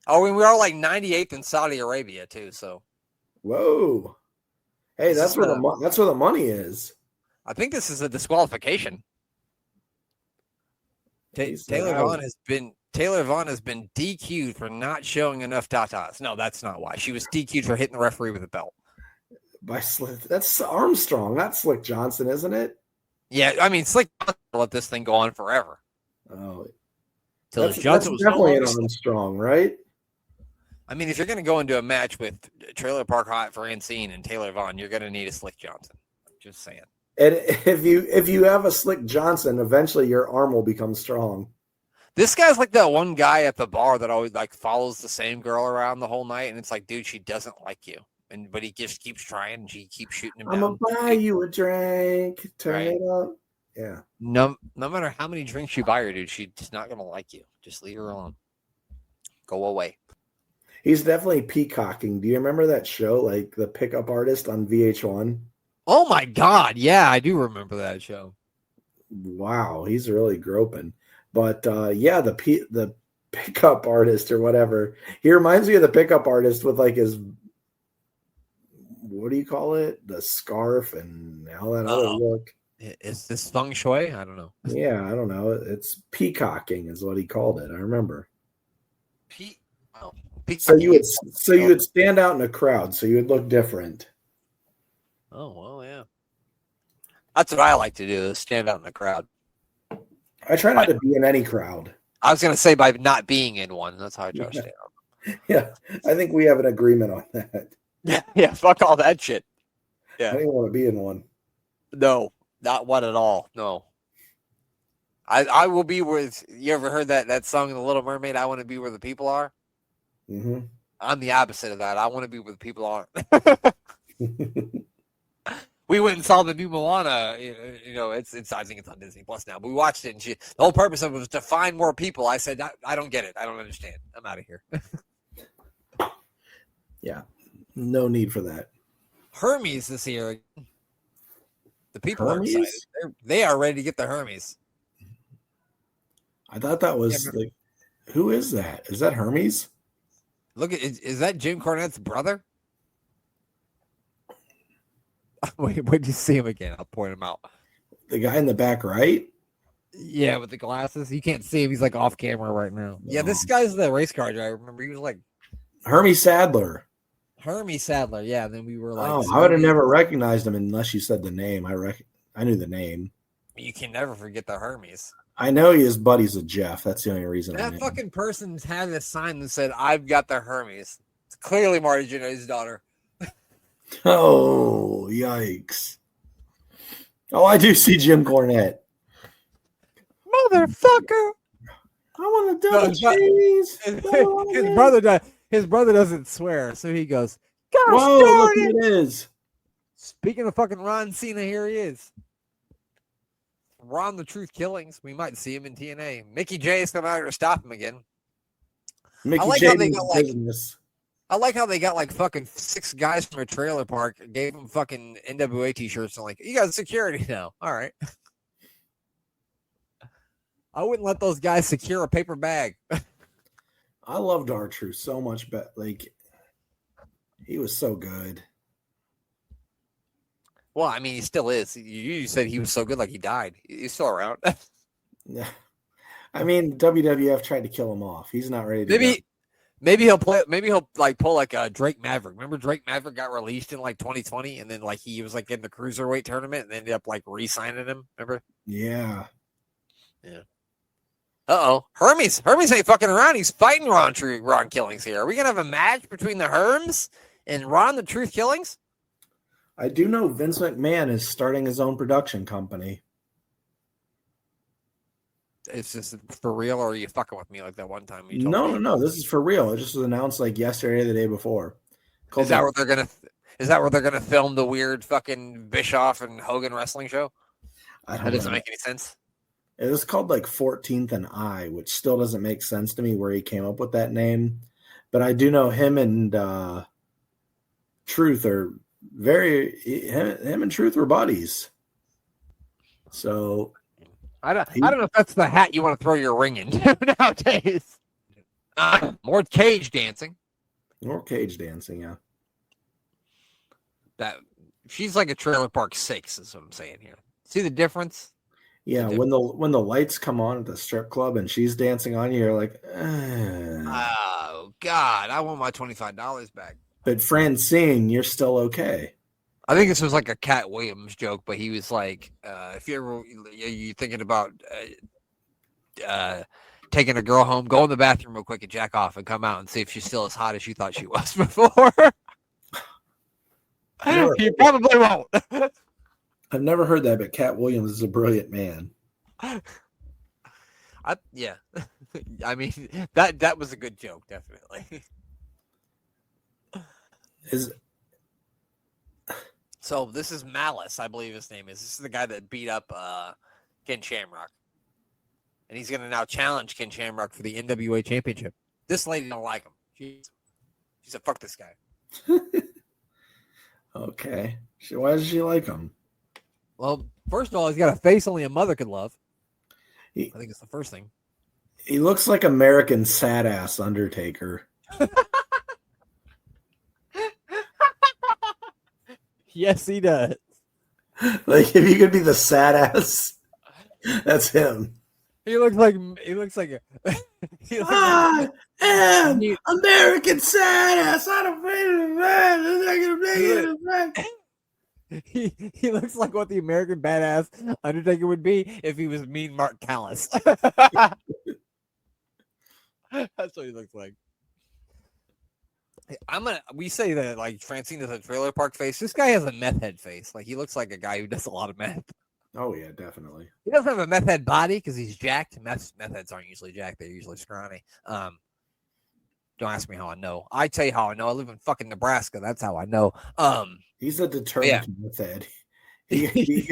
Oh, and we are like 98th in Saudi Arabia too. So, whoa, hey, that's where the money is. I think this is a disqualification. Taylor Vaughn has been DQ'd for not showing enough tatas. No, that's not why. She was DQ'd for hitting the referee with a belt. That's Armstrong, not Slick Johnson, isn't it? Yeah, I mean, Slick Johnson let this thing go on forever. Oh, that's definitely an Armstrong, right? I mean, if you're going to go into a match with Trailer Park Hot Francine and Taylor Vaughn, you're going to need a Slick Johnson. Just saying. And if you have a Slick Johnson, eventually your arm will become strong. This guy's like that one guy at the bar that always like follows the same girl around the whole night, and it's like, dude, she doesn't like you, but he just keeps trying, and she keeps shooting him down. I'm gonna buy you a drink. Turn it up. Yeah. No matter how many drinks you buy her, dude, she's not gonna like you. Just leave her alone. Go away. He's definitely peacocking. Do you remember that show, like the Pickup Artist on VH1? Oh my God, yeah, I do remember that show. Wow, he's really groping. But yeah, the Pickup Artist or whatever. He reminds me of the Pickup Artist with like his, what do you call it? The scarf and all that other look. Is this feng shui? I don't know. Yeah, I don't know. It's peacocking is what he called it. I remember. So you would stand out in a crowd, so you would look different. Oh well, yeah. That's what I like to do: is stand out in the crowd. I try not to be in any crowd. I was going to say by not being in one. That's how I try to stand out. Yeah, I think we have an agreement on that. Yeah. Fuck all that shit. Yeah, I didn't want to be in one. No, not one at all. No. I will be with. You ever heard that song in The Little Mermaid? I want to be where the people are. Mm-hmm. I'm the opposite of that. I want to be where the people are. We went and saw the new Moana. You know, it's. I think it's on Disney Plus now. But we watched it, and the whole purpose of it was to find more people. I said, I don't get it. I don't understand. I'm out of here. Yeah, no need for that. Hermes this year. The people are excited. They are ready to get the Hermes. I thought that was like, who is that? Is that Hermes? Look, is that Jim Cornette's brother? Wait, did you see him again? I'll point him out. The guy in the back, right? Yeah, with the glasses. You can't see him. He's like off camera right now. Yeah, this guy's the race car driver. Remember, he was like Hermes Sadler. Yeah. And then we were like, oh, I would have never recognized him unless you said the name. I knew the name. You can never forget the Hermes. I know he is buddies with Jeff. That's the only reason. That fucking person had a sign that said, "I've got the Hermes." It's clearly Marty Jannetty's daughter. Oh, yikes. Oh, I do see Jim Cornette. Motherfucker. I want a double cheese. His brother doesn't swear, so he goes, "Gosh, whoa, look who it is." Speaking of fucking Ron Cena, here he is. Ron the Truth Killings. We might see him in TNA. Mickey J is coming out here to stop him again. I like how they got like fucking 6 guys from a trailer park, gave them fucking NWA t-shirts, and like, you got security now. All right. I wouldn't let those guys secure a paper bag. I loved R-Truth so much, but like, he was so good. Well, I mean, he still is. You said he was so good, like he died. He's still around. Yeah. I mean, WWF tried to kill him off. He's not ready to go. Maybe he'll play. Maybe he'll like pull like a Drake Maverick. Remember Drake Maverick got released in like 2020, and then like he was like in the cruiserweight tournament, and ended up like re-signing him. Remember? Yeah. Hermes ain't fucking around. He's fighting Ron Killings here. Are we gonna have a match between the Herms and Ron the Truth Killings? I do know Vince McMahon is starting his own production company. It's just for real, or are you fucking with me like that one time? No. This is for real. It just was announced like yesterday or the day before. Is that what they're gonna? Is that where they're going to film the weird fucking Bischoff and Hogan wrestling show? I don't That know. doesn't make any sense. It was called like 14th and I, which still doesn't make sense to me where he came up with that name. But I do know him and Truth are him and Truth were buddies. So I don't know if that's the hat you want to throw your ring into nowadays. More cage dancing. More cage dancing, yeah. That she's like a Trailer Park 6 is what I'm saying here. See the difference? Yeah, when the lights come on at the strip club and she's dancing on you, you're like, oh God, I want my $25 back. But Francine, you're still okay. I think this was like a Cat Williams joke, but he was like, if you're thinking about taking a girl home, go in the bathroom real quick and jack off and come out and see if she's still as hot as you thought she was before. You probably won't. I've never heard that, but Cat Williams is a brilliant man. Yeah. I mean, that was a good joke, definitely. So this is Malice, I believe his name is. This is the guy that beat up Ken Shamrock. And he's going to now challenge Ken Shamrock for the NWA Championship. This lady don't like him. She said, fuck this guy. Okay. Why does she like him? Well, first of all, he's got a face only a mother could love. I think it's the first thing. He looks like American sad-ass Undertaker. Yes, he does. Like, if you could be the sad-ass, that's him. He looks like I am American sad-ass. I don't He looks like what the American badass Undertaker would be if he was Mean Mark Callis. That's what he looks like. We say that like Francine has a Trailer Park face. This guy has a meth head face. Like he looks like a guy who does a lot of meth. Oh yeah, definitely. He doesn't have a meth head body because he's jacked. Meth heads aren't usually jacked; they're usually scrawny. Don't ask me how I know. I tell you how I know. I live in fucking Nebraska. That's how I know. He's a determined meth head. He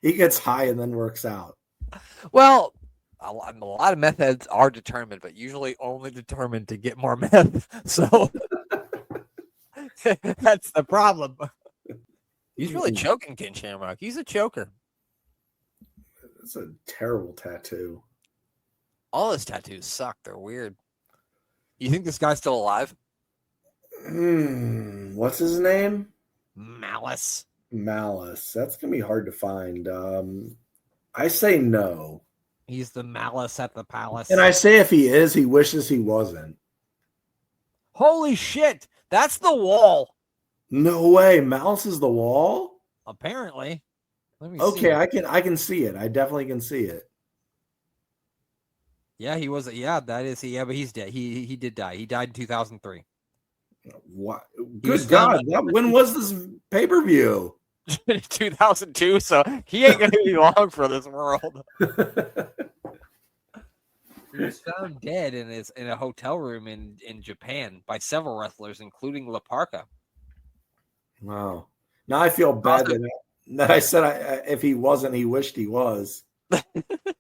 gets high and then works out. Well, a lot of meth heads are determined, but usually only determined to get more meth. So that's the problem. He's really choking Ken Shamrock. He's a choker. That's a terrible tattoo. All his tattoos suck. They're weird. You think this guy's still alive? What's his name? Malice. That's gonna be hard to find. I say no. He's the Malice at the Palace. And I say if he is, he wishes he wasn't. Holy shit! That's the wall. No way. Malice is the wall? Apparently. Let me okay, see. I can see it. I definitely can see it. Yeah, he was. Yeah, that is. Yeah, but he's dead. He did die. He died in 2003. What? Good God! When was this pay-per-view? 2002. So he ain't gonna be long for this world. He was found dead in a hotel room in Japan by several wrestlers, including La Parka. Wow. Now I feel bad that I said if he wasn't, he wished he was.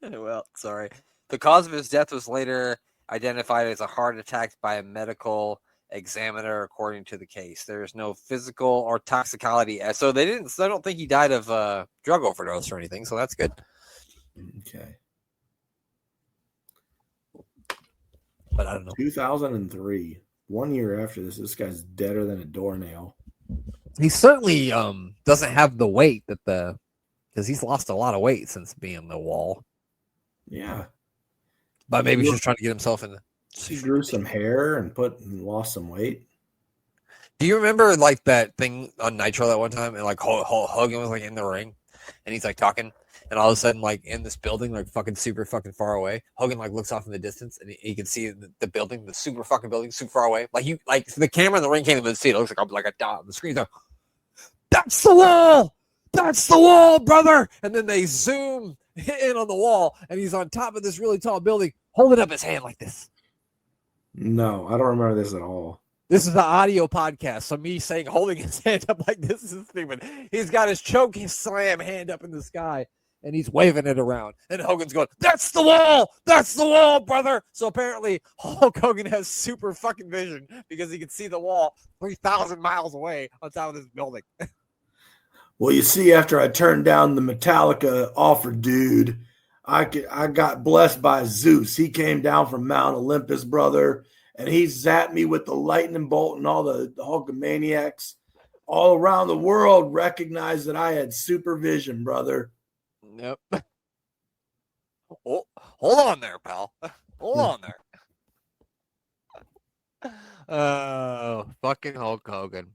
Well, sorry. The cause of his death was later identified as a heart attack by a medical examiner, according to the case. There is no physical or toxicology. So I don't think he died of drug overdose or anything. So that's good. Okay. But I don't know. 2003. 1 year after this guy's deader than a doornail. He certainly doesn't have the weight because he's lost a lot of weight since being the wall. Yeah. But maybe he's just trying to get himself in the... He grew some hair and lost some weight. Do you remember like that thing on Nitro that one time and like Hogan was like in the ring and he's like talking and all of a sudden like in this building like fucking super fucking far away, Hogan like looks off in the distance and he can see the building, the super fucking building, super far away. Like the camera in the ring can't even see it. It looks like a dot on the screen. Like, that's the wall. That's the wall, brother. And then they zoom in on the wall and he's on top of this really tall building holding up his hand like this. No, I don't remember this at all. This is the audio podcast, so me saying holding his hand up like this is stupid. He's got his choke slam hand up in the sky, and he's waving it around. And Hogan's going, "That's the wall! That's the wall, brother!" So apparently Hulk Hogan has super fucking vision because he can see the wall 3,000 miles away on top of this building. Well, you see, after I turned down the Metallica offer, dude, I got blessed by Zeus. He came down from Mount Olympus, brother, and he zapped me with the lightning bolt, and all the Hulkamaniacs all around the world recognized that I had supervision, brother. Yep. Oh, hold on there, pal. Hold on there. Oh, fucking Hulk Hogan.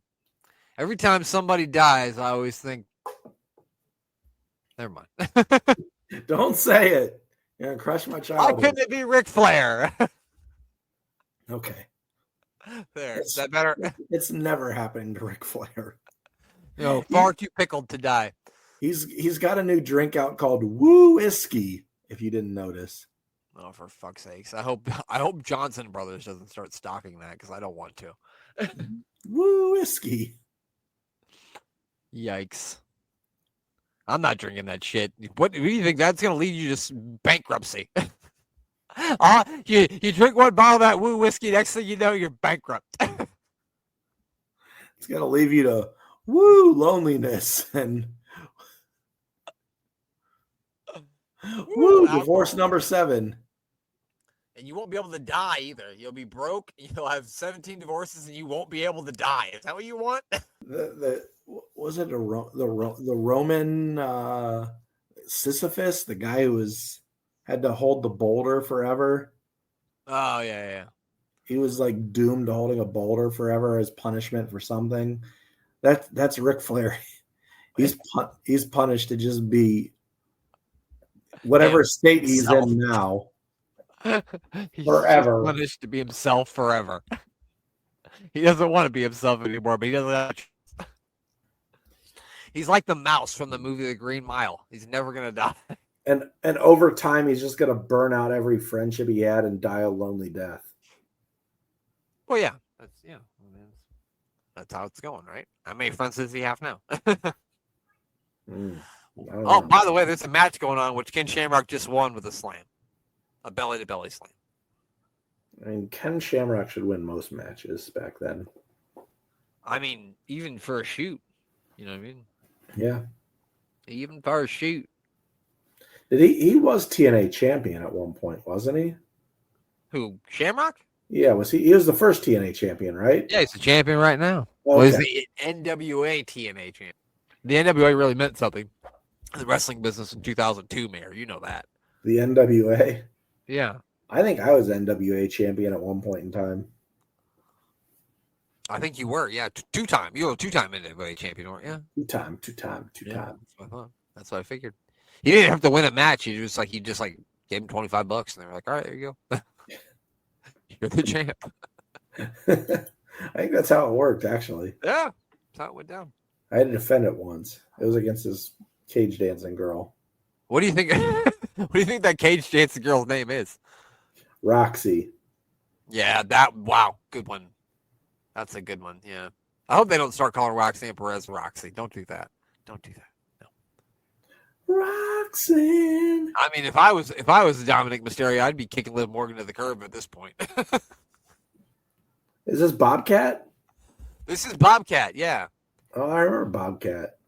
Every time somebody dies, I always think, never mind. Don't say it. You're going to crush my childhood. How couldn't it be Ric Flair? Okay. There. Is that better? It's never happening to Ric Flair. Far too pickled to die. He's got a new drink out called Woo Whiskey, if you didn't notice. Oh, for fuck's sakes. I hope Johnson Brothers doesn't start stocking that because I don't want to. Woo Whiskey. Yikes. I'm not drinking that shit. What do you think that's going to lead you to bankruptcy? You drink one bottle of that Woo Whiskey, next thing you know, you're bankrupt. It's going to leave you to woo loneliness and woo divorce number 7. And you won't be able to die either. You'll be broke. You'll have 17 divorces, and you won't be able to die. Is that what you want? Was it the Roman Sisyphus, the guy who had to hold the boulder forever? Oh yeah. He was like doomed to holding a boulder forever as punishment for something. That's Ric Flair. He's punished to just be whatever state he's in now. He's forever. Punished to be himself forever. He doesn't want to be himself anymore, but he doesn't have to. He's like the mouse from the movie The Green Mile. He's never gonna die. And over time, he's just gonna burn out every friendship he had and die a lonely death. Well, yeah, that's how it's going, right? How many friends does he have now? Oh, by the way, there's a match going on which Ken Shamrock just won with a slam. A belly-to-belly slam. I mean, Ken Shamrock should win most matches back then. I mean, even for a shoot. You know what I mean? Yeah. Even for a shoot. Did he was TNA champion at one point, wasn't he? Who, Shamrock? Yeah, he was the first TNA champion, right? Yeah, he's the champion right now. Okay. Well, he's the NWA TNA champion. The NWA really meant something. The wrestling business in 2002, Mayor. You know that. The NWA? Yeah. I think I was NWA champion at one point in time. I think you were, yeah. Two-time. You were a two-time NWA champion, weren't you? Two-time. Yeah, that's what I figured. He didn't have to win a match. He just gave him $25, and they were like, all right, there you go. You're the champ. I think that's how it worked, actually. Yeah, that's how it went down. I had to defend it once. It was against this cage dancing girl. What do you think? What do you think that cage dancing girl's name is? Roxy. Yeah, wow, good one. That's a good one. Yeah, I hope they don't start calling Roxanne Perez Roxy. Don't do that. Don't do that. No. Roxanne. I mean, if I was Dominic Mysterio, I'd be kicking Liv Morgan to the curb at this point. Is this Bobcat? This is Bobcat. Yeah. Oh, I remember Bobcat.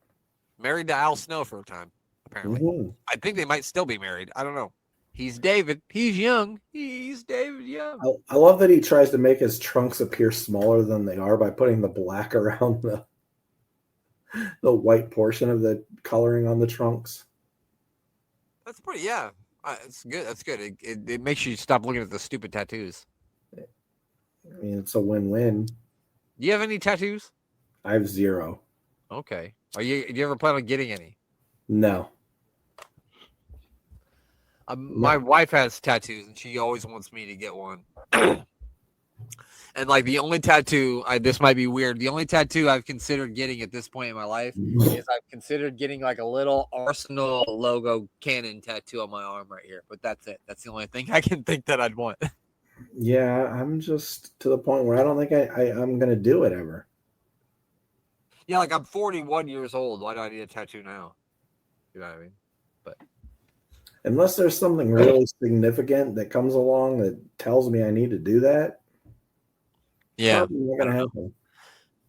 Married to Al Snow for a time, apparently. Mm-hmm. I think they might still be married. I don't know. He's David. He's young. He's David Young. I love that he tries to make his trunks appear smaller than they are by putting the black around the white portion of the coloring on the trunks. That's pretty, yeah. It's good. That's good. It makes you stop looking at the stupid tattoos. I mean, it's a win-win. Do you have any tattoos? I have 0. Okay. Do you ever plan on getting any? No. My wife has tattoos, and she always wants me to get one. And like the only tattoo, this might be weird. The only tattoo I've considered getting at this point in my life is I've considered getting like a little Arsenal logo cannon tattoo on my arm right here. But that's it. That's the only thing I can think that I'd want. Yeah, I'm just to the point where I don't think I'm going to do it ever. Yeah, like I'm 41 years old. Why do I need a tattoo now? You know what I mean? But Unless there's something really significant that comes along that tells me I need to do that, it's yeah, probably not I going don't to know. happen.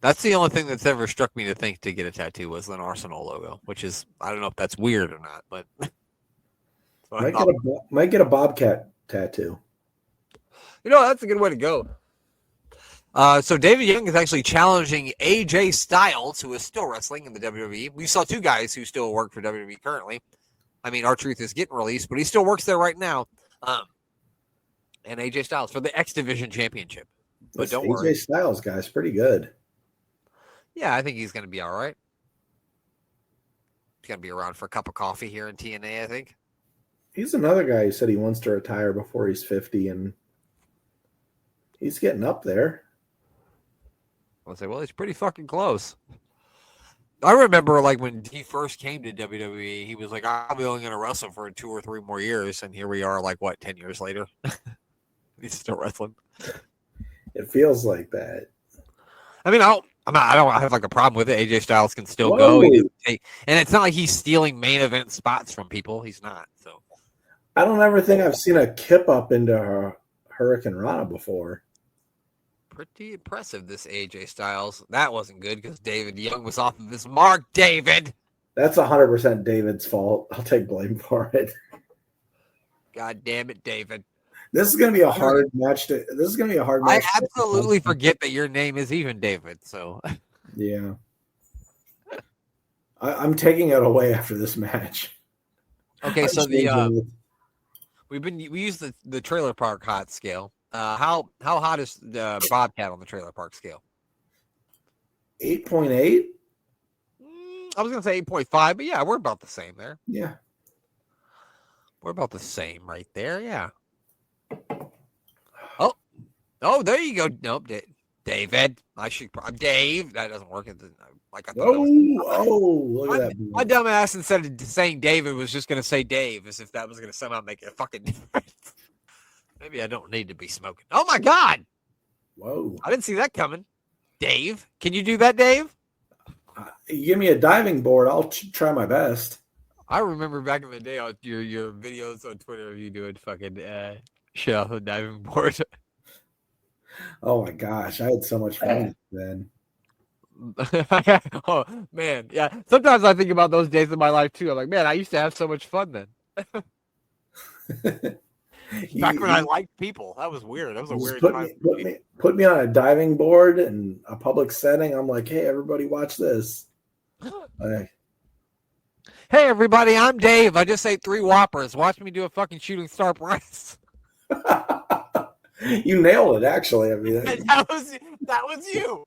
That's the only thing that's ever struck me to think to get a tattoo was an Arsenal logo, which is I don't know if that's weird or not, but what I Might get thought. a Bobcat tattoo. That's a good way to go. So David Young is actually challenging AJ Styles, who is still wrestling in the WWE. We saw two guys who still work for WWE currently. I mean, R-Truth is getting released, but he still works there right now. And AJ Styles for the X Division Championship. But This don't AJ worry. Styles guy's pretty good. Yeah, I think he's going to be all right. He's going to be around for a cup of coffee here in TNA, I think. He's another guy who said he wants to retire before he's 50, and he's getting up there. I'll say, well, he's pretty fucking close. I remember, like, when he first came to WWE, he was like, I'm only going to wrestle for 2 or 3 more years. And here we are, like, 10 years later? He's still wrestling. It feels like that. I mean, I don't have like a problem with it. AJ Styles can still Whoa. go, and it's not like he's stealing main event spots from people. He's not. So I don't ever think I've seen a kip up into Hurricane Rana before. pretty impressive, this AJ Styles. That wasn't good because David Young was off of his mark. David, That's 100% David's fault. I'll take blame for it. God damn it, David. This is going to be a hard match. This is going to be a hard match. I absolutely forget that your name is even David. So yeah, I'm taking it away after this match. okay, so we use the trailer park hot scale. How hot is the Bobcat on the trailer park scale? 8.8. I was gonna say 8.5, but yeah, we're about the same there. Yeah, we're about the same right there. Yeah. Oh, there you go. Nope, David. I'm Dave. That doesn't work. Like I thought. Look at that. My dumb ass, instead of saying David, was just gonna say Dave, as if that was gonna somehow make it a fucking difference. Maybe I don't need to be smoking. Oh my god! Whoa! I didn't see that coming. Dave, can you do that, Dave? You give me a diving board, I'll try my best. I remember back in the day on your videos on Twitter of you doing fucking shit off the diving board. Oh my gosh, I had so much fun then. Oh man, yeah. Sometimes I think about those days of my life too. I'm like, man, I used to have so much fun then. Back when I liked people, that was weird. That was a weird time. Put me on a diving board in a public setting. I'm like, hey, everybody, watch this. Hey, everybody, I'm Dave. I just ate 3 Whoppers. Watch me do a fucking shooting star press. You nailed it, actually. I mean, that was you.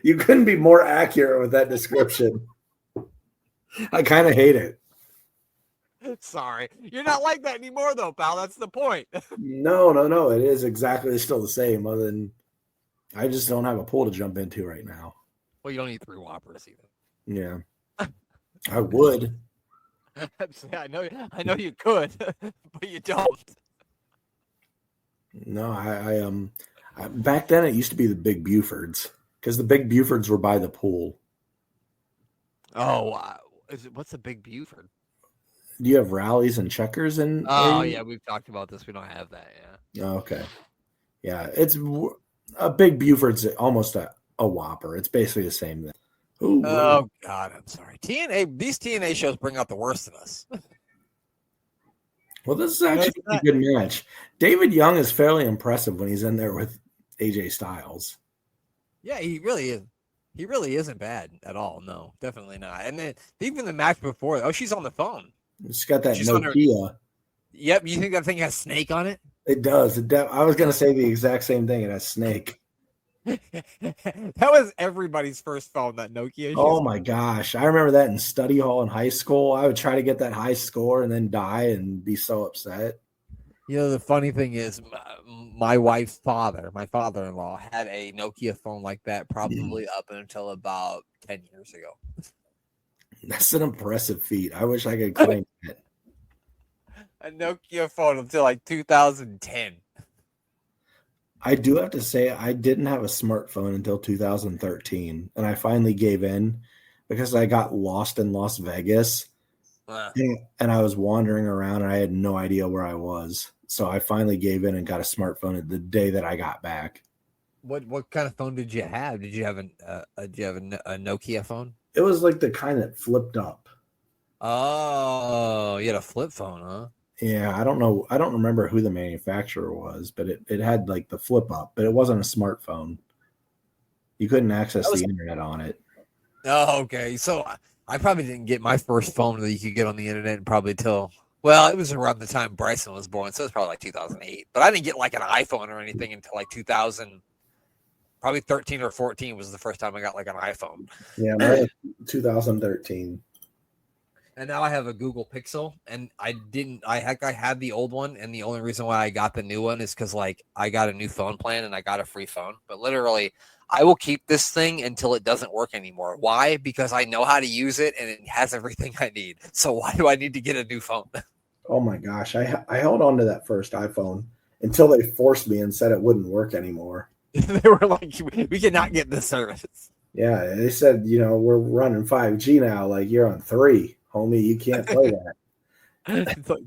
You couldn't be more accurate with that description. I kind of hate it. Sorry. You're not like that anymore, though, pal. That's the point. No. It is exactly still the same, other than I just don't have a pool to jump into right now. Well, you don't eat 3 Whoppers either. Yeah. I would. I know you could, but you don't. No, I back then it used to be the Big Bufords, because the Big Bufords were by the pool. Oh, what's a Big Buford? Do you have rallies and checkers in? Oh, yeah, we've talked about this. We don't have that, yeah. Oh, okay. Yeah, it's a Big Buford's almost a Whopper. It's basically the same thing. Ooh, oh, God, I'm sorry. These TNA shows bring out the worst of us. Well, this is actually a good match. David Young is fairly impressive when he's in there with AJ Styles. Yeah, he really is. He really isn't bad at all. No, definitely not. And then even the match before, she's on the phone. She's got that Nokia. Yep, you think that thing has Snake on it? It does. I was going to say the exact same thing. It has Snake. That was everybody's first phone, that Nokia. Oh my gosh. I remember that in study hall in high school. I would try to get that high score and then die and be so upset. You know, the funny thing is my wife's father, my father-in-law, had a Nokia phone like that probably up until about 10 years ago. That's an impressive feat. I wish I could claim that. A Nokia phone until like 2010. I do have to say I didn't have a smartphone until 2013, and I finally gave in because I got lost in Las Vegas. And I was wandering around and I had no idea where I was. So I finally gave in and got a smartphone the day that I got back. What kind of phone did you have? Did you have a Nokia phone? It was like the kind that flipped up. Oh, you had a flip phone, huh? Yeah, I don't know. I don't remember who the manufacturer was, but it had like the flip up, but it wasn't a smartphone. You couldn't access the internet on it. Oh, okay. So I probably didn't get my first phone that you could get on the internet probably till, well, it was around the time Bryson was born, so it was probably like 2008. But I didn't get like an iPhone or anything until like 2000, probably 13 or 14 was the first time I got like an iPhone. Yeah, mine was 2013. And now I have a Google Pixel, and I had the old one, and the only reason why I got the new one is because like I got a new phone plan and I got a free phone. But literally, I will keep this thing until it doesn't work anymore. Why? Because I know how to use it and it has everything I need. So why do I need to get a new phone? Oh my gosh, I held on to that first iPhone until they forced me and said it wouldn't work anymore. They were like, we cannot get this service. Yeah, they said, we're running 5G now. Like, you're on 3, homie. You can't play that. It's like,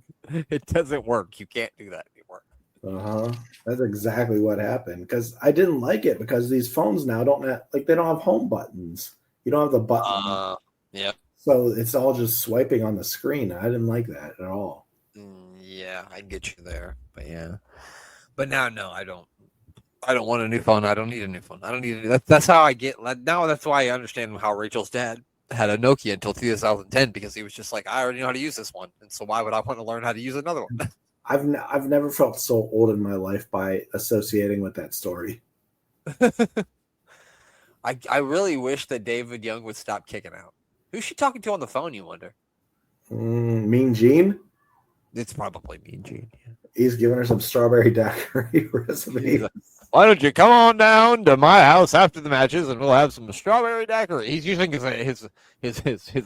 it doesn't work. You can't do that anymore. That's exactly what happened. Because I didn't like it because these phones now they don't have home buttons. You don't have the button. Yeah. So it's all just swiping on the screen. I didn't like that at all. Yeah, I get you there. But yeah. But now, no, I don't want a new phone. I don't need a new phone. I don't need it. That's how I get now. That's why I understand how Rachel's dad had a Nokia until 2010 because he was just like, I already know how to use this one, and so why would I want to learn how to use another one? I've never felt so old in my life by associating with that story. I really wish that David Young would stop kicking out. Who's she talking to on the phone? You wonder. Mean Gene. It's probably Mean Gene. Yeah. He's giving her some strawberry dacquery recipe. Why don't you come on down to my house after the matches and we'll have some strawberry daiquiri? He's using his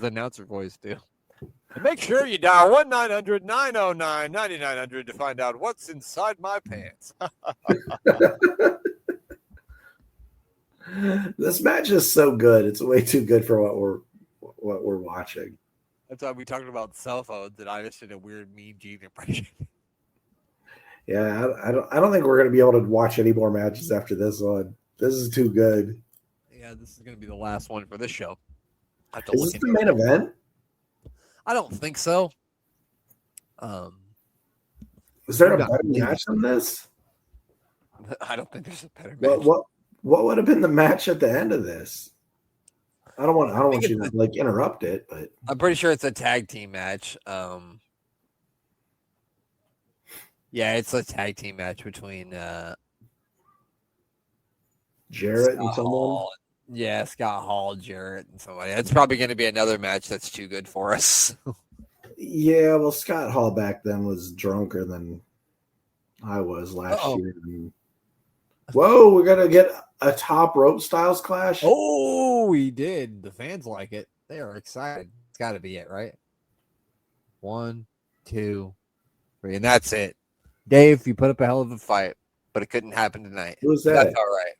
announcer voice too. And make sure you dial 1-900-909-9900 to find out what's inside my pants. This match is so good. It's way too good for what we're watching. That's why we talked about cell phones, and I just did a weird Mean Gene impression. Yeah, I don't think we're going to be able to watch any more matches after this one. This is too good. Yeah, this is going to be the last one for this show. Is this the main event? I don't think so. Is there a better match than this? I don't think there's a better match. What would have been the match at the end of this? I don't want you to like interrupt it, but I'm pretty sure it's a tag team match. Yeah, it's a tag team match between Jarrett and someone. Yeah, Scott Hall, Jarrett, and somebody. It's probably going to be another match that's too good for us. Yeah, well, Scott Hall back then was drunker than I was last year. Whoa, we're gonna get a top rope styles clash. Oh, we did. The fans like it. They are excited. It's got to be it, right? 1, 2, 3, and that's it. Dave, you put up a hell of a fight, but it couldn't happen tonight. Who's that? That's all right.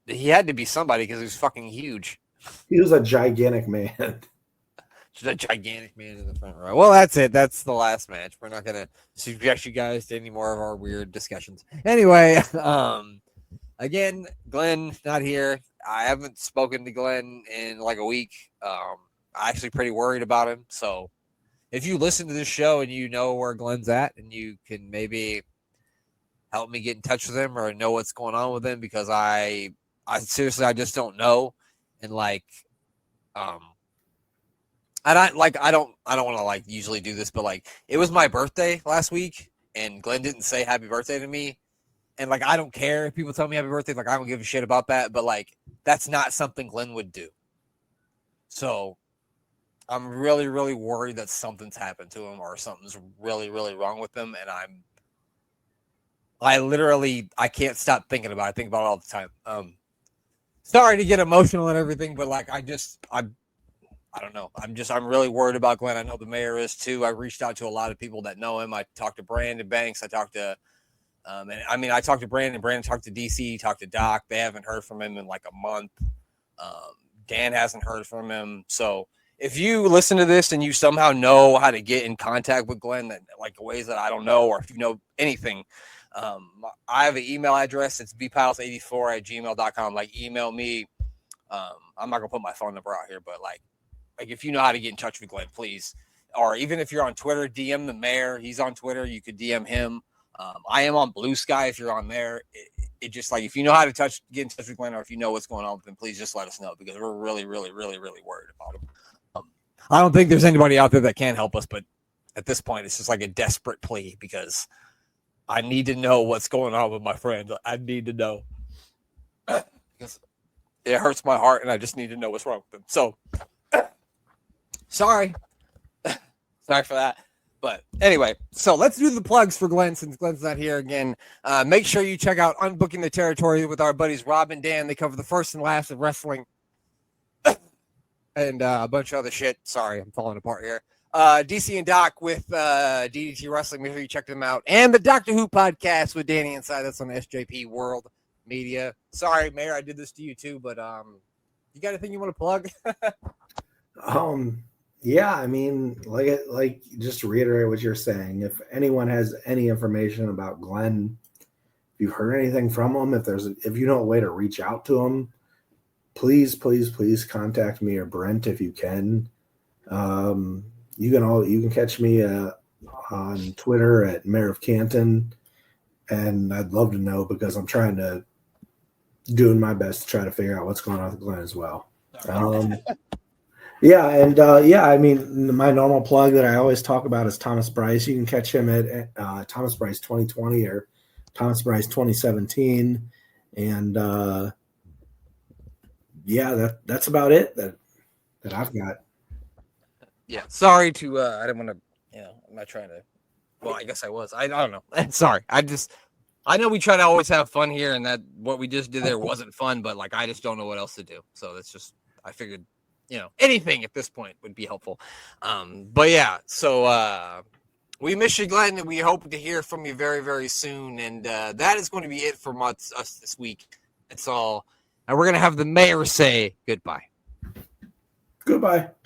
He had to be somebody because he was fucking huge. He was a gigantic man. Just a gigantic man in the front row. Well, that's it. That's the last match. We're not gonna subject you guys to any more of our weird discussions. Anyway, again, Glenn not here. I haven't spoken to Glenn in like a week. I'm actually pretty worried about him. So if you listen to this show and you know where Glenn's at and you can maybe help me get in touch with him or know what's going on with him, because I seriously, I just don't know. And like, I don't want to like usually do this, but like it was my birthday last week and Glenn didn't say happy birthday to me. And like, I don't care if people tell me happy birthday. Like, I don't give a shit about that, but like, that's not something Glenn would do. So I'm really, really worried that something's happened to him or something's really, really wrong with him. And I can't stop thinking about it. I think about it all the time. Sorry to get emotional and everything, but like, I don't know. I'm really worried about Glenn. I know the mayor is too. I reached out to a lot of people that know him. I talked to Brandon Banks. I talked to And I mean, I talked to Brandon. Brandon talked to DC. Talked to Doc. They haven't heard from him in like a month. Dan hasn't heard from him. So if you listen to this and you somehow know how to get in contact with Glenn, that like ways that I don't know, or if you know anything, I have an email address. It's bpiles84@gmail.com. Like, email me. I'm not gonna put my phone number out here, but like if you know how to get in touch with Glenn, please. Or even if you're on Twitter, DM the mayor. He's on Twitter. You could DM him. I am on Blue Sky if you're on there. It just like if you know how to get in touch with Glenn, or if you know what's going on with him, please just let us know, because we're really, really, really, really worried about him. I don't think there's anybody out there that can help us, but at this point, it's just like a desperate plea, because I need to know what's going on with my friend. I need to know, because it hurts my heart, and I just need to know what's wrong with them. So, sorry for that. But anyway, so let's do the plugs for Glenn, since Glenn's not here again. Make sure you check out Unbooking the Territory with our buddies Rob and Dan. They cover the first and last of wrestling and a bunch of other shit. Sorry, I'm falling apart here. DC and Doc with DDT Wrestling. Make sure you check them out. And the Doctor Who podcast with Danny Inside. That's on SJP World Media. Sorry, Mayor, I did this to you too, but you got anything you want to plug? Yeah, I mean, like just to reiterate what you're saying, if anyone has any information about Glenn, if you've heard anything from him, if you know a way to reach out to him, please contact me or Brent if you can. You can catch me on Twitter at Mayor of Canton, and I'd love to know, because I'm doing my best to try to figure out what's going on with Glenn as well. Yeah, and I mean, my normal plug that I always talk about is Thomas Bryce. You can catch him at Thomas Bryce 2020 or Thomas Bryce 2017, and that's about it that I've got. Yeah, sorry to I didn't want to, I'm not trying to. Well, I guess I was. I don't know. Sorry. I know we try to always have fun here, and that what we just did there wasn't fun, but like I just don't know what else to do. So that's just, I figured, anything at this point would be helpful. But yeah, so we miss you, Glenn, and we hope to hear from you very, very soon. And that is going to be it from us this week. That's all. And we're going to have the mayor say goodbye. Goodbye.